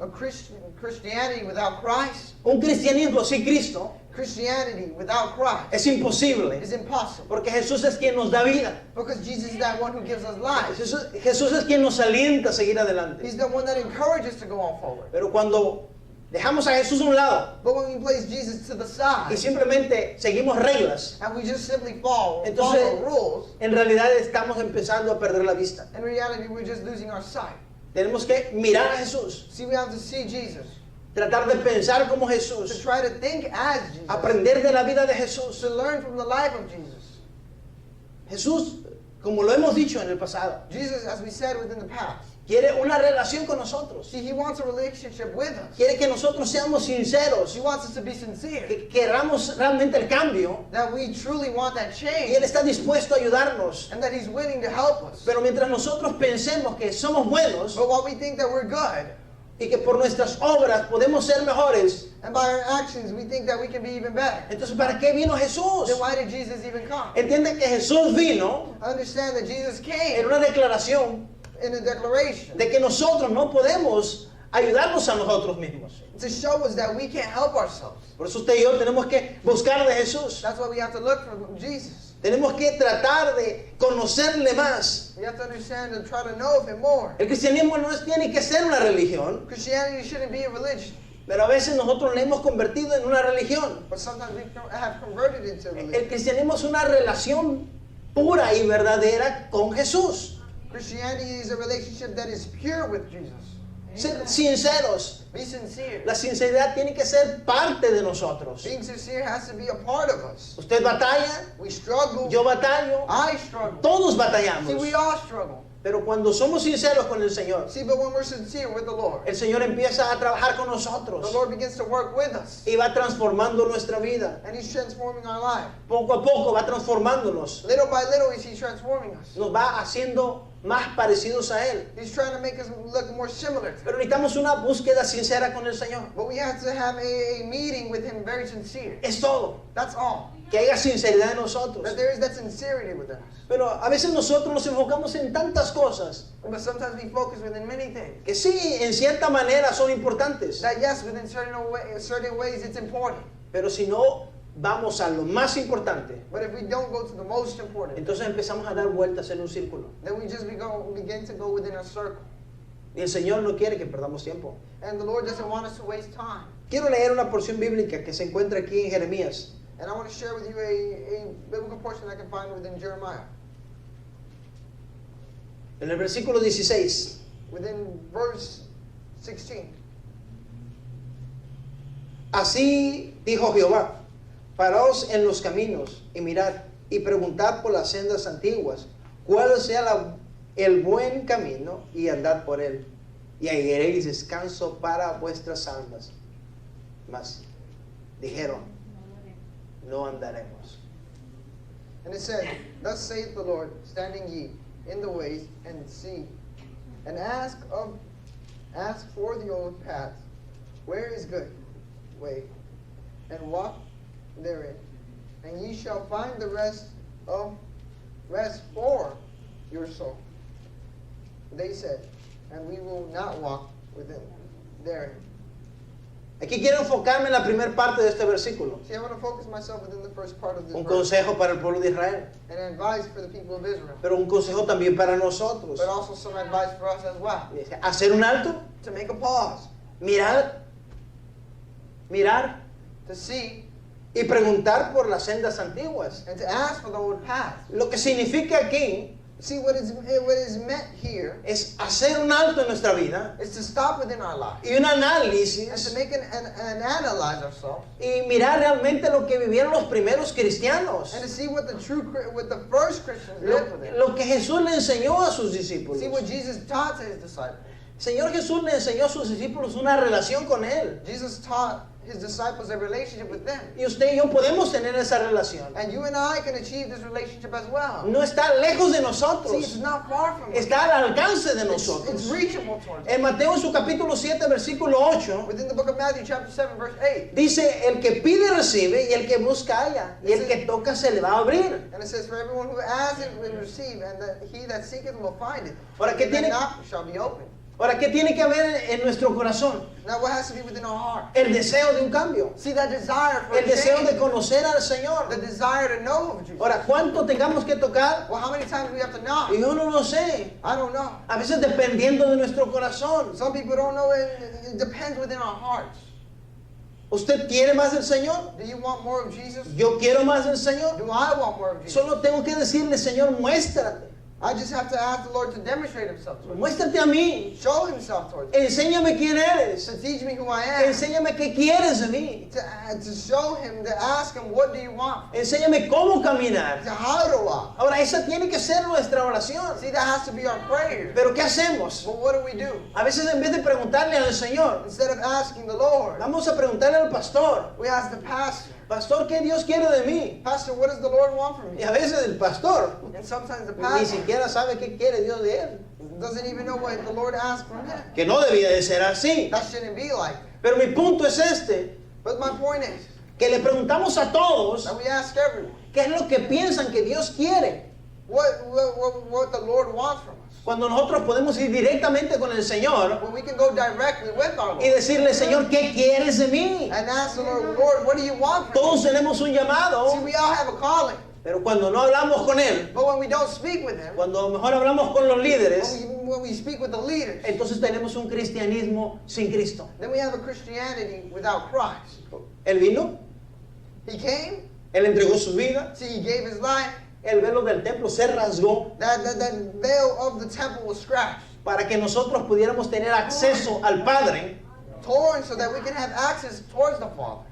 Christianity without Christ? ¿Un cristianismo sin Cristo? Christianity without Christ Es imposible. is impossible. Porque Jesús es quien nos da vida. Because Jesus is that one who gives us life. Jesús es quien nos alienta a seguir adelante. He's the one that encourages us to go on forward. Pero cuando dejamos a Jesús a un lado But when we place Jesus to the y side simplemente seguimos reglas, and we just simply follow entonces rules, en realidad estamos empezando a perder la vista. in reality we're just losing our sight. Tenemos que mirar a Jesús, See, we have to see Jesus, tratar de pensar como to Jesús, try to think as Jesus, aprender de la vida de Jesús. to learn from the life of Jesus. Jesús, como lo hemos dicho en el pasado, Jesus, as we said within the past, quiere una relación con nosotros. see, he wants a relationship with us. Quiere que nosotros seamos sinceros, He wants us to be sincere, que queramos realmente el cambio, that we truly want that y change, Él está dispuesto a ayudarnos. and that he's willing to help us. Pero mientras nosotros pensemos que somos buenos But while we think that we're good, y que por nuestras obras podemos ser mejores, and by our actions we think that we can be even better, entonces ¿para qué vino Jesús? then why did Jesus even come? Entiende que Jesús vino Understand that Jesus en came una declaración in a declaration de que nosotros no podemos ayudarnos a nosotros mismos. to show us that we can't help ourselves. Por eso usted y yo tenemos que buscar de Jesús. That's why we have to look for Jesus. Tenemos que tratar de conocerle más. We have to understand and try to know of him more. El cristianismo no tiene que ser una religión, Christianity shouldn't be a religion, pero a veces nosotros le hemos convertido en una religión. but sometimes we have converted into a El religion. cristianismo es una relación pura y verdadera con Jesús. Christianity is a relationship that is pure with Jesus. Ser sinceros. Be sincere. La sinceridad tiene que ser parte de nosotros. Being sincere has to be a part of us. Usted batalla, We struggle. yo batallo, I struggle. todos See, batallamos. we all struggle. Pero cuando somos sinceros con el Señor, See, but when we're sincere with the Lord, el Señor empieza a trabajar con the nosotros Lord begins to work with us, y va transformando nuestra vida. and He's transforming our life. Poco a poco va transformándonos. Little by little, He's transforming us. Nos va haciendo más parecidos a Él. He's trying to make us look more similar to Him. Pero necesitamos una búsqueda sincera con el Señor. But we have to have a meeting with Him very sincere. Es todo. That's all. Que haya sinceridad en nosotros. That there is that sincerity within us. Pero a veces nosotros nos enfocamos en tantas cosas But sometimes we focus within many things. que sí, en cierta manera son importantes. That yes, within certain ways it's important. Pero si no vamos a lo más importante, But if we don't go to the most important, entonces empezamos a dar vueltas en un círculo. then we just begin to go within a circle. Y el Señor no quiere que perdamos tiempo. And the Lord doesn't want us to waste time. Quiero leer una porción bíblica que se encuentra aquí en Jeremías. And I want to share with you a biblical portion I can find within Jeremiah. En el versículo 16. Within verse 16. Así dijo Jehová, paraos en los caminos y mirad y preguntad por las sendas antiguas, cuál sea el buen camino y andad por él, y hallaréis descanso para vuestras almas. Mas dijeron, no andaremos. And it said, Thus saith the Lord, standing ye in the ways and see, and ask for the old path, where is good way, and walk therein, and ye shall find the rest for your soul. They said, and we will not walk within therein. Aquí quiero enfocarme en la primera parte de este versículo. See, I want to focus myself within the first part of this Un verse, consejo para el pueblo de Israel, and advice for the people of Israel, pero un consejo también para nosotros. but also some advice for us as well. Hacer un alto, To make a pause, mirar, to see, y preguntar por las sendas antiguas. and to ask for the old path. Lo que significa aquí See, what is meant here es hacer un alto en nuestra vida is to stop within our life y un and to análisis make an analyze ourselves y mirar realmente lo que vivieron los primeros cristianos, and to see what the first Christians lived within. lo que Jesús le enseñó a sus discípulos. See what Jesus taught to his disciples. Señor Jesús le enseñó a sus discípulos una relación con Él. Jesus taught his disciples a relationship with them. Y usted y yo podemos tener esa relación. And you and I can achieve this relationship as well. No está lejos de See, it's nosotros, not far from us. está al alcance de It's nosotros. reachable towards us. En Mateo en su capítulo 7, versículo 8, Within the book of Matthew, chapter 7, verse 8. dice, el que pide recibe y el que busca halla, y el que toca se le va a abrir. And it says, for everyone who asks it will receive, and he that seeketh will find it. Ahora, ¿qué And that tiene- knock shall be open. Ahora, ¿qué tiene que haber en nuestro corazón? Now what has to be within our heart? El deseo de un cambio. See, that desire for El deseo change, de conocer al Señor. the desire to know of Jesus. Ahora, ¿cuánto tengamos que tocar? Well, how many times do we have to knock? Yo no lo sé. I don't know. A veces dependiendo de nuestro corazón. Some people don't know it. It depends within our hearts. ¿Usted quiere más del Señor? Do you want more of Jesus? Yo quiero más del Señor. Do I want more of Jesus? Solo tengo que decirle, Señor, muéstrate. I just have to ask the Lord to demonstrate Himself to me. Muéstrate a mí. Show Himself towards me. Enséñame quién eres. To teach me who I am. Enséñame qué quieres de mí. To show Him, to ask Him, what do you want? Enséñame cómo caminar. To how to walk. Ahora, esa tiene que ser nuestra oración. See, that has to be our prayer. Pero ¿qué hacemos? But what do we do? A veces en vez de preguntarle al Señor, Instead of asking the Lord, vamos a preguntarle al pastor. we ask the pastor. Pastor, ¿qué Dios quiere de mí? Pastor, what does the Lord want from Y me? a veces el pastor And sometimes the ni pastor siquiera sabe qué quiere Dios de él. doesn't even know what the Lord asked from him. Que no debía de ser así. That shouldn't be like that. Pero mi punto es este, But my point is que le preguntamos a todos that we ask everyone qué es lo que piensan que Dios quiere. what the Lord wants from us. Cuando nosotros podemos ir directamente con el Señor When we can go directly with our y Lord decirle, Señor, ¿qué quieres de mí? and ask the Lord, Lord, what do you want from Todos me? tenemos un llamado, See, we all have a calling. pero cuando no hablamos con Él, But when we don't speak with Him, cuando a lo mejor hablamos con los líderes, when we speak with the leaders, entonces tenemos un cristianismo sin Cristo. then we have a Christianity without Christ. Él vino, He came, Él entregó su vida, see, He gave His life. el velo del templo se rasgó That veil of the temple was scratched, para que nosotros pudiéramos tener acceso al Padre torn, so that we can have access towards the Father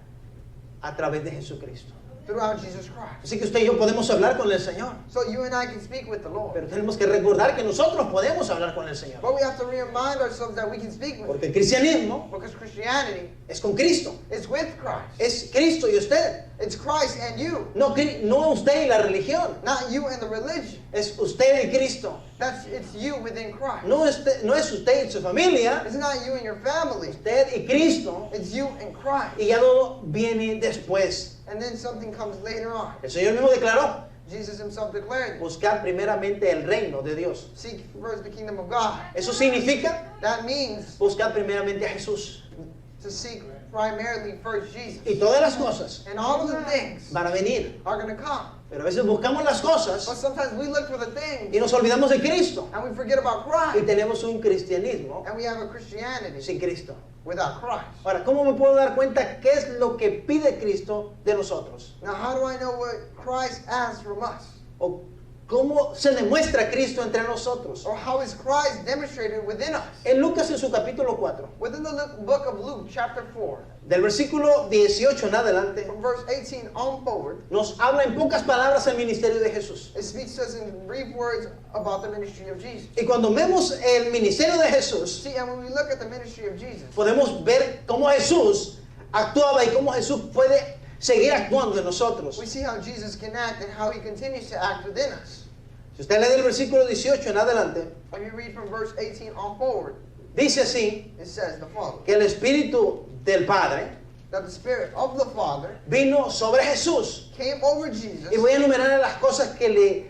a través de Jesucristo. throughout Jesus Christ. Así que usted y yo podemos hablar con el Señor, So you and I can speak with the Lord. pero tenemos que recordar que nosotros podemos hablar con el Señor. But we have to remind ourselves that we can speak with Him. Porque el cristianismo Because Christianity es con Cristo, is with Christ. es Cristo y usted. It's Christ and you, No, no usted y la religión, not you and the religion. es usted y Cristo. It's you within Christ. No es usted y su familia, It's not you and your family. usted y Cristo. It's you and Christ. Y ya todo viene después. And then something comes later on. El Señor mismo declaró, Jesus Himself declared, buscar primeramente el reino de Dios. seek first the kingdom of God. Eso significa That means buscar primeramente a Jesús. to seek primarily first Jesus. Y todas las cosas And all of the things van a venir. are going to come. Pero a veces buscamos las But cosas sometimes we look for the things y nos olvidamos de Cristo. and we forget about Y Christ. tenemos un cristianismo And we have a Christianity sin Cristo. without Christ. Ahora, ¿cómo me puedo dar cuenta qué es lo que pide Cristo de nosotros? Now, how do I know what Christ asks from us? ¿O cómo se demuestra Cristo entre nosotros? Or how is Christ demonstrated within us? En Lucas en su capítulo 4, Within the book of Luke, chapter 4, del versículo 18 en adelante, from verse 18 on forward, nos habla en pocas palabras el ministerio de Jesús. it speaks to us in brief words about the ministry of Jesus. Y cuando vemos el ministerio de Jesús, See, and when we look at the ministry of Jesus, podemos ver cómo Jesús actuaba y cómo Jesús puede seguir actuando en nosotros. we see how Jesus can act and how He continues to act within us. Si usted lee del versículo 18 en adelante, If you read from verse 18 on forward, dice así, it says the following, que el Espíritu del Padre that the Spirit of the Father vino sobre Jesús. came over Jesus, Y voy a enumerar las cosas que le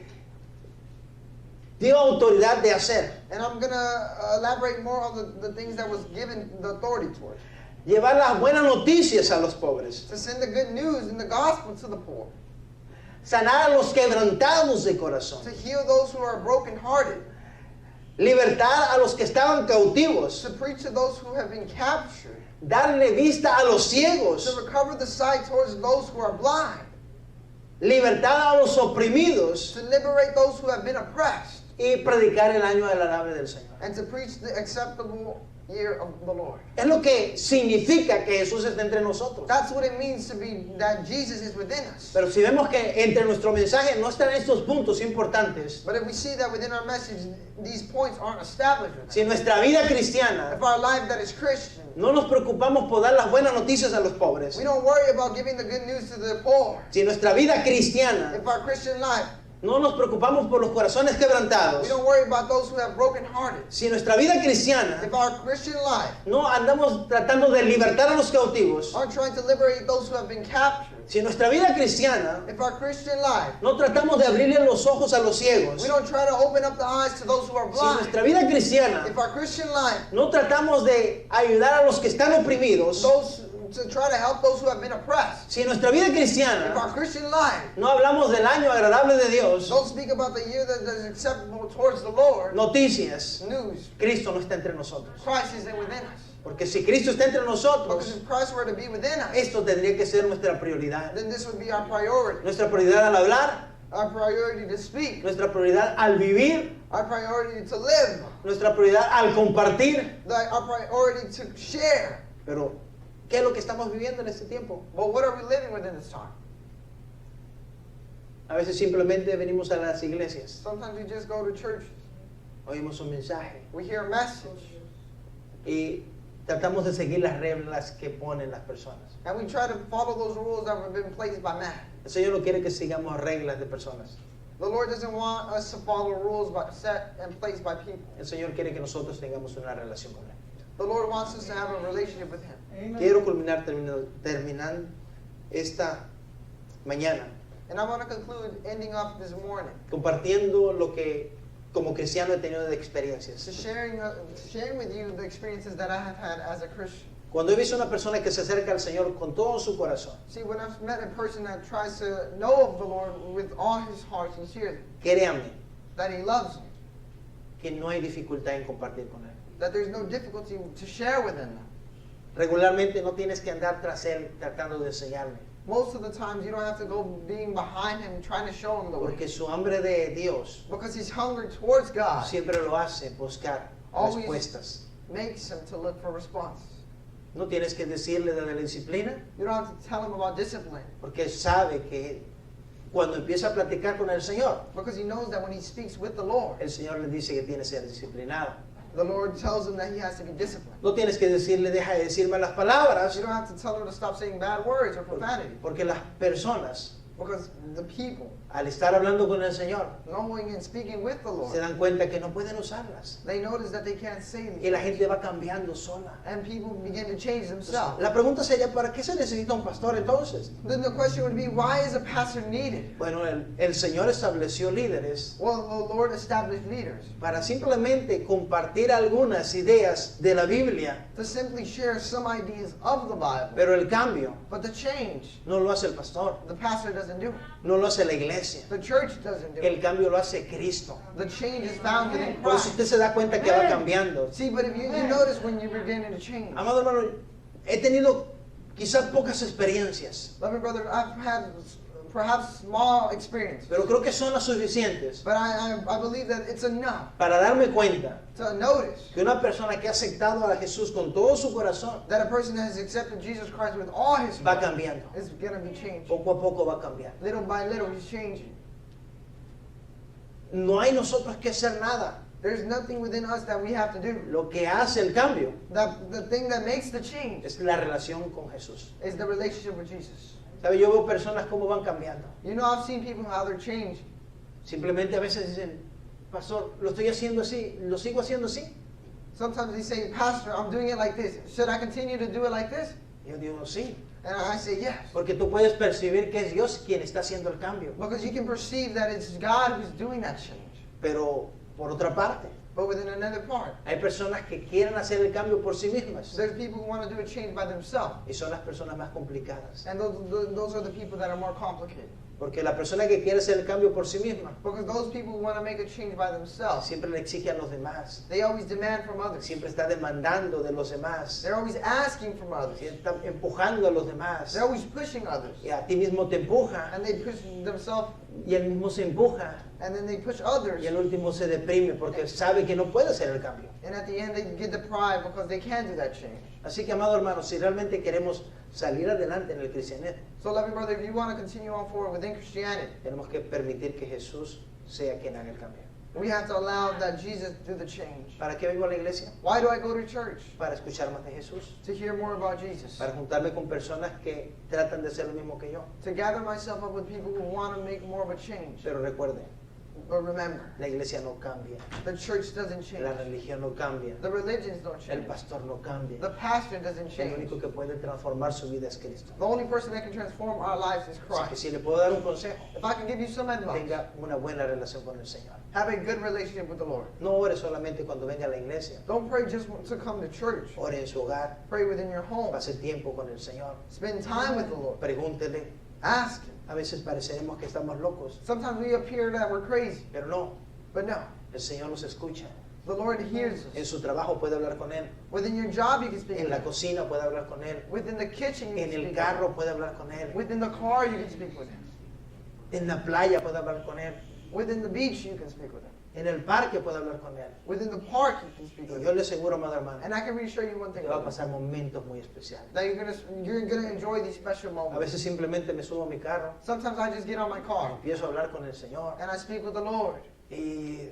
dio autoridad de hacer. and I'm going to elaborate more on the things that was given the authority towards. Llevar las buenas noticias a los pobres. To send the good news and the gospel to the poor. Sanar a los quebrantados de corazón. To heal those who are brokenhearted. Libertar a los que estaban cautivos. To preach to those who have been captured. Darle vista a los To ciegos. recover the sight towards those who are blind. Libertar a los oprimidos. To liberate those who have been oppressed. Y predicar el año agradable del Señor. And to preach the acceptable year of the Lord. Es lo que significa que Jesús está entre nosotros. That's what it means to be that Jesus is within us. Pero si vemos que entre nuestro mensaje no están estos puntos importantes, But if we see that within our message these points aren't established with us, si nuestra vida cristiana if our life that is Christian, no nos preocupamos por dar las buenas noticias a los pobres, we don't worry about giving the good news to the poor. si nuestra vida cristiana If our Christian life No nos preocupamos por los corazones We quebrantados. don't worry about those who have broken hearted. Si nuestra vida cristiana If our Christian life no andamos tratando de libertar a los cautivos, aren't trying to liberate those who have been captured, si nuestra vida cristiana if our Christian life, no tratamos de abrirle los ojos a los ciegos, we don't try to open up the eyes to those who are si blind, nuestra vida cristiana if our Christian life, no tratamos de ayudar a los que están oprimidos, those to try to help those who have been oppressed, si en nuestra vida if cristiana our Christian life no hablamos del año agradable de Dios, don't speak about the year that is acceptable towards the Lord, noticias, news, Cristo no está entre nosotros. Christ is within us. Porque si Cristo está entre Because nosotros, if Christ were to be within us, esto tendría que ser nuestra prioridad. then this would be our priority. Nuestra prioridad al hablar, Our priority to speak, nuestra prioridad al vivir, our priority to live, nuestra prioridad al compartir. our priority to share. Pero, ¿qué es lo que estamos viviendo en este tiempo? But what are we living within this time? A veces simplemente venimos a las iglesias, Sometimes we just go to churches, oímos un mensaje we hear a message, y tratamos de seguir las reglas que ponen las personas. and we try to follow those rules that have been placed by man. El Señor no quiere que sigamos reglas de personas. The Lord doesn't want us to follow rules set and placed by people. El Señor quiere que nosotros tengamos una relación con Él. The Lord wants us to have a relationship with Him. Quiero culminar terminando esta mañana And I want to conclude ending off this morning, compartiendo lo que como cristiano he tenido de experiencias. to sharing with you the experiences that I have had as a Christian. Cuando he visto una persona que se acerca al Señor con todo su corazón, See, when I've met a person that tries to know of the Lord with all his heart sincerely, créame that he loves Him, que no hay dificultad en compartir con Él. that there's no difficulty to share with Him. Regularmente no tienes que andar tras Él tratando de enseñarle, Most of the times you don't have to go being behind Him trying to show Him the way. porque su hambre de Dios Because He's hungry towards God, siempre lo hace buscar Always. respuestas. makes Him to look for response. No tienes que decirle de la disciplina, You don't have to tell Him about discipline. porque sabe que cuando empieza a platicar con el Señor, Because He knows that when He speaks with the Lord, el Señor le dice que tiene que ser disciplinado. the Lord tells Him that He has to be disciplined. No tienes que decirle, deja de decirme las palabras, You don't have to tell Him to stop saying bad words or profanity. porque las personas, Because the people, al estar hablando con el Señor, knowing and speaking with the se Lord, dan cuenta que no pueden usarlas. they notice that they can't say Y la these. gente va cambiando sola. And people begin to change themselves. La pregunta sería, ¿para qué se necesita un pastor entonces? Then the question would be, why is a pastor needed? Bueno, el Señor estableció líderes Well, the Lord established leaders para simplemente compartir algunas ideas de la Biblia, to simply share some ideas of the Bible. pero el cambio But the change, no lo hace el pastor, the pastor doesn't do it. no lo hace la iglesia. The church doesn't do El it. cambio lo hace Cristo. The change is found in Por eso Christ. usted se da cuenta que va cambiando. See, but if you notice when you're beginning to change. Amado hermano, he tenido quizás pocas experiencias, Loving brother, I've had perhaps small experience, pero creo que son las suficientes but I believe that it's enough para darme cuenta to notice que una persona que ha aceptado a Jesús con todo su corazón that a person that has accepted Jesus Christ with all his va heart cambiando. is going to be changed. Poco a poco va cambiando. Little by little, he's changing. No hay nosotros que hacer nada. There's nothing within us that we have to do. Lo que hace el cambio The thing that makes the change es la relación con Jesús. is the relationship with Jesus. ¿Sabe? Yo veo personas cómo van cambiando. You know, I've seen people how they're changing. Simplemente a veces dicen, pastor, lo estoy haciendo así, lo sigo haciendo así. Sometimes they say, Pastor, I'm doing it like this. Should I continue to do it like this? Y yo digo, sí, And I say, yes. porque tú puedes percibir que es Dios quien está haciendo el cambio. Because you can perceive that it's God who's doing that change. Pero por otra parte, But within another part, hay personas que quieren hacer el cambio por sí mismas. there's people who want to do a change by themselves. Y son las personas más complicadas. And those are the people that are more complicated. Porque la persona que quiere hacer el cambio por sí misma Because those people who want to make a change by themselves, siempre le exige a los demás. they always demand from others. Siempre está demandando de los demás. They're always asking from others. Siempre está empujando a los demás. They're always pushing others. Y a ti mismo te empuja. And they push themselves, Y él mismo se empuja. and then they push others. Y al último se deprime porque sabe que no puede hacer el cambio. And at the end, they get deprived because they can't do that change. Así que, amado hermano, si realmente queremos salir adelante en el cristianismo, So, loving brother, if you want to continue on forward within Christianity, tenemos que permitir que Jesús sea quien haga el cambio. We have to allow that Jesus do the change. ¿Para qué vengo a la iglesia? Why do I go to church? Para escuchar más de Jesús. To hear more about Jesus. Para juntarme con personas que tratan de hacer lo mismo que yo. To gather myself up with people who want to make more of a change. Pero recuerde, But remember, la iglesia no cambia. the church doesn't change. La religión no cambia. The religions don't El change. pastor no cambia. The pastor doesn't El change. único que puede transformar su vida es Cristo. The only person that can transform our lives is Así que Christ. si le puedo dar un consejo, If I can give you some advice, tenga una buena relación con el Señor. have a good relationship with the Lord. No ore solamente cuando venga a la iglesia. Don't pray just to come to church. Ore en su hogar. Pray within your home. Pase tiempo con el Señor. Spend time with the Lord. Pregúntele. Ask Him. A veces pareceremos que estamos locos, Sometimes we appear that we're crazy, pero no. but no. El Señor nos escucha. The Lord hears En us. su trabajo puede hablar con Él. Within your job, you can speak En with la Him. cocina puede hablar con Él. Within the kitchen, you En can el speak carro puede hablar con Él. with Him. Within the car, you can speak with Him. En la playa puede hablar con Él. Within the beach, you can speak with Him. En el parque puede hablar con Él. Within the park, you can speak Y with yo Him. le aseguro, amado hermano, And I can reassure you one thing, que va a pasar momentos muy especiales. that you're gonna enjoy these special A moments. veces simplemente me subo a mi carro, Sometimes I just get on my car empiezo a hablar con el Señor and I speak with the Lord, y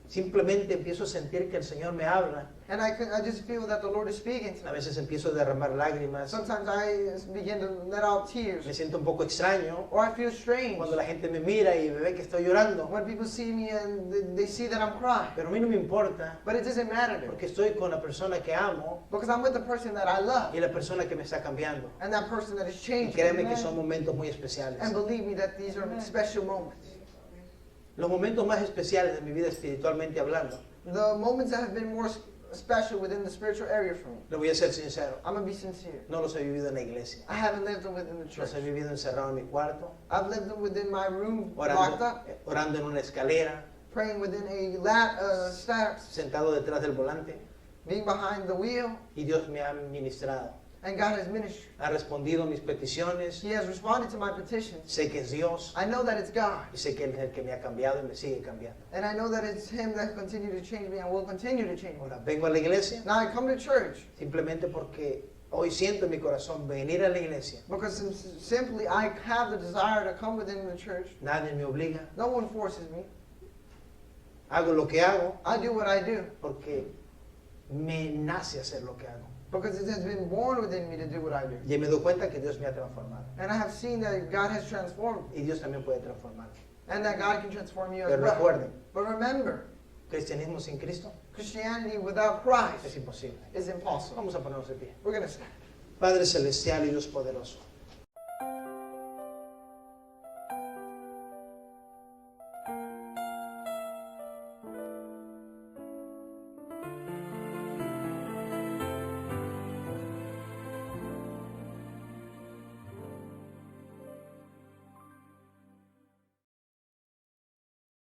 simplemente empiezo a sentir que el Señor me habla. and I just feel that the Lord is speaking to A me. veces empiezo a derramar lágrimas. Sometimes I begin to let out Me tears, siento un poco extraño or I feel strange cuando la gente me mira y me ve que estoy llorando. when people see me and they see that I'm crying. Pero a mí no me importa But it doesn't matter to me porque estoy con la persona que amo because I'm with the person that I love y la persona que me está cambiando. and that person that is Y changing. créeme que son momentos muy especiales. And believe me that these are special moments. Los momentos más especiales de mi vida espiritualmente hablando, The moments that have been more special within the spiritual area for me. le voy a ser sincero, I'm going to be sincere. no los he vivido en la iglesia. I haven't lived them within the church. Los he vivido encerrado en mi cuarto, I've lived them within my room, locked orando, up, orando en una escalera, praying within steps, sentado detrás del volante, being behind the wheel, y Dios me ha ministrado. and God has ministered. Ha respondido a mis peticiones. He has responded to my petitions. Sé que es Dios I know that it's God, y sé que Él es el que me ha cambiado y me sigue cambiando. and I know that it's Him that continues to change me and will continue to change me. Ahora, vengo a la iglesia Now I come to church simplemente porque hoy siento en mi corazón venir a la iglesia. because simply I have the desire to come within the church. Nadie me obliga. No one forces me. Hago lo que hago I do what I do porque me nace hacer lo que hago. because it has been born within me to do what I do. Y me doy cuenta que Dios me ha transformado. And I have seen that God has transformed me Y Dios también puede transformar. and that God can transform you as Pero well. recuerden, But remember, cristianismo sin Cristo Christianity without es Christ imposible. is impossible. Vamos a ponernos de pie. We're going to stand. Padre celestial y Dios poderoso,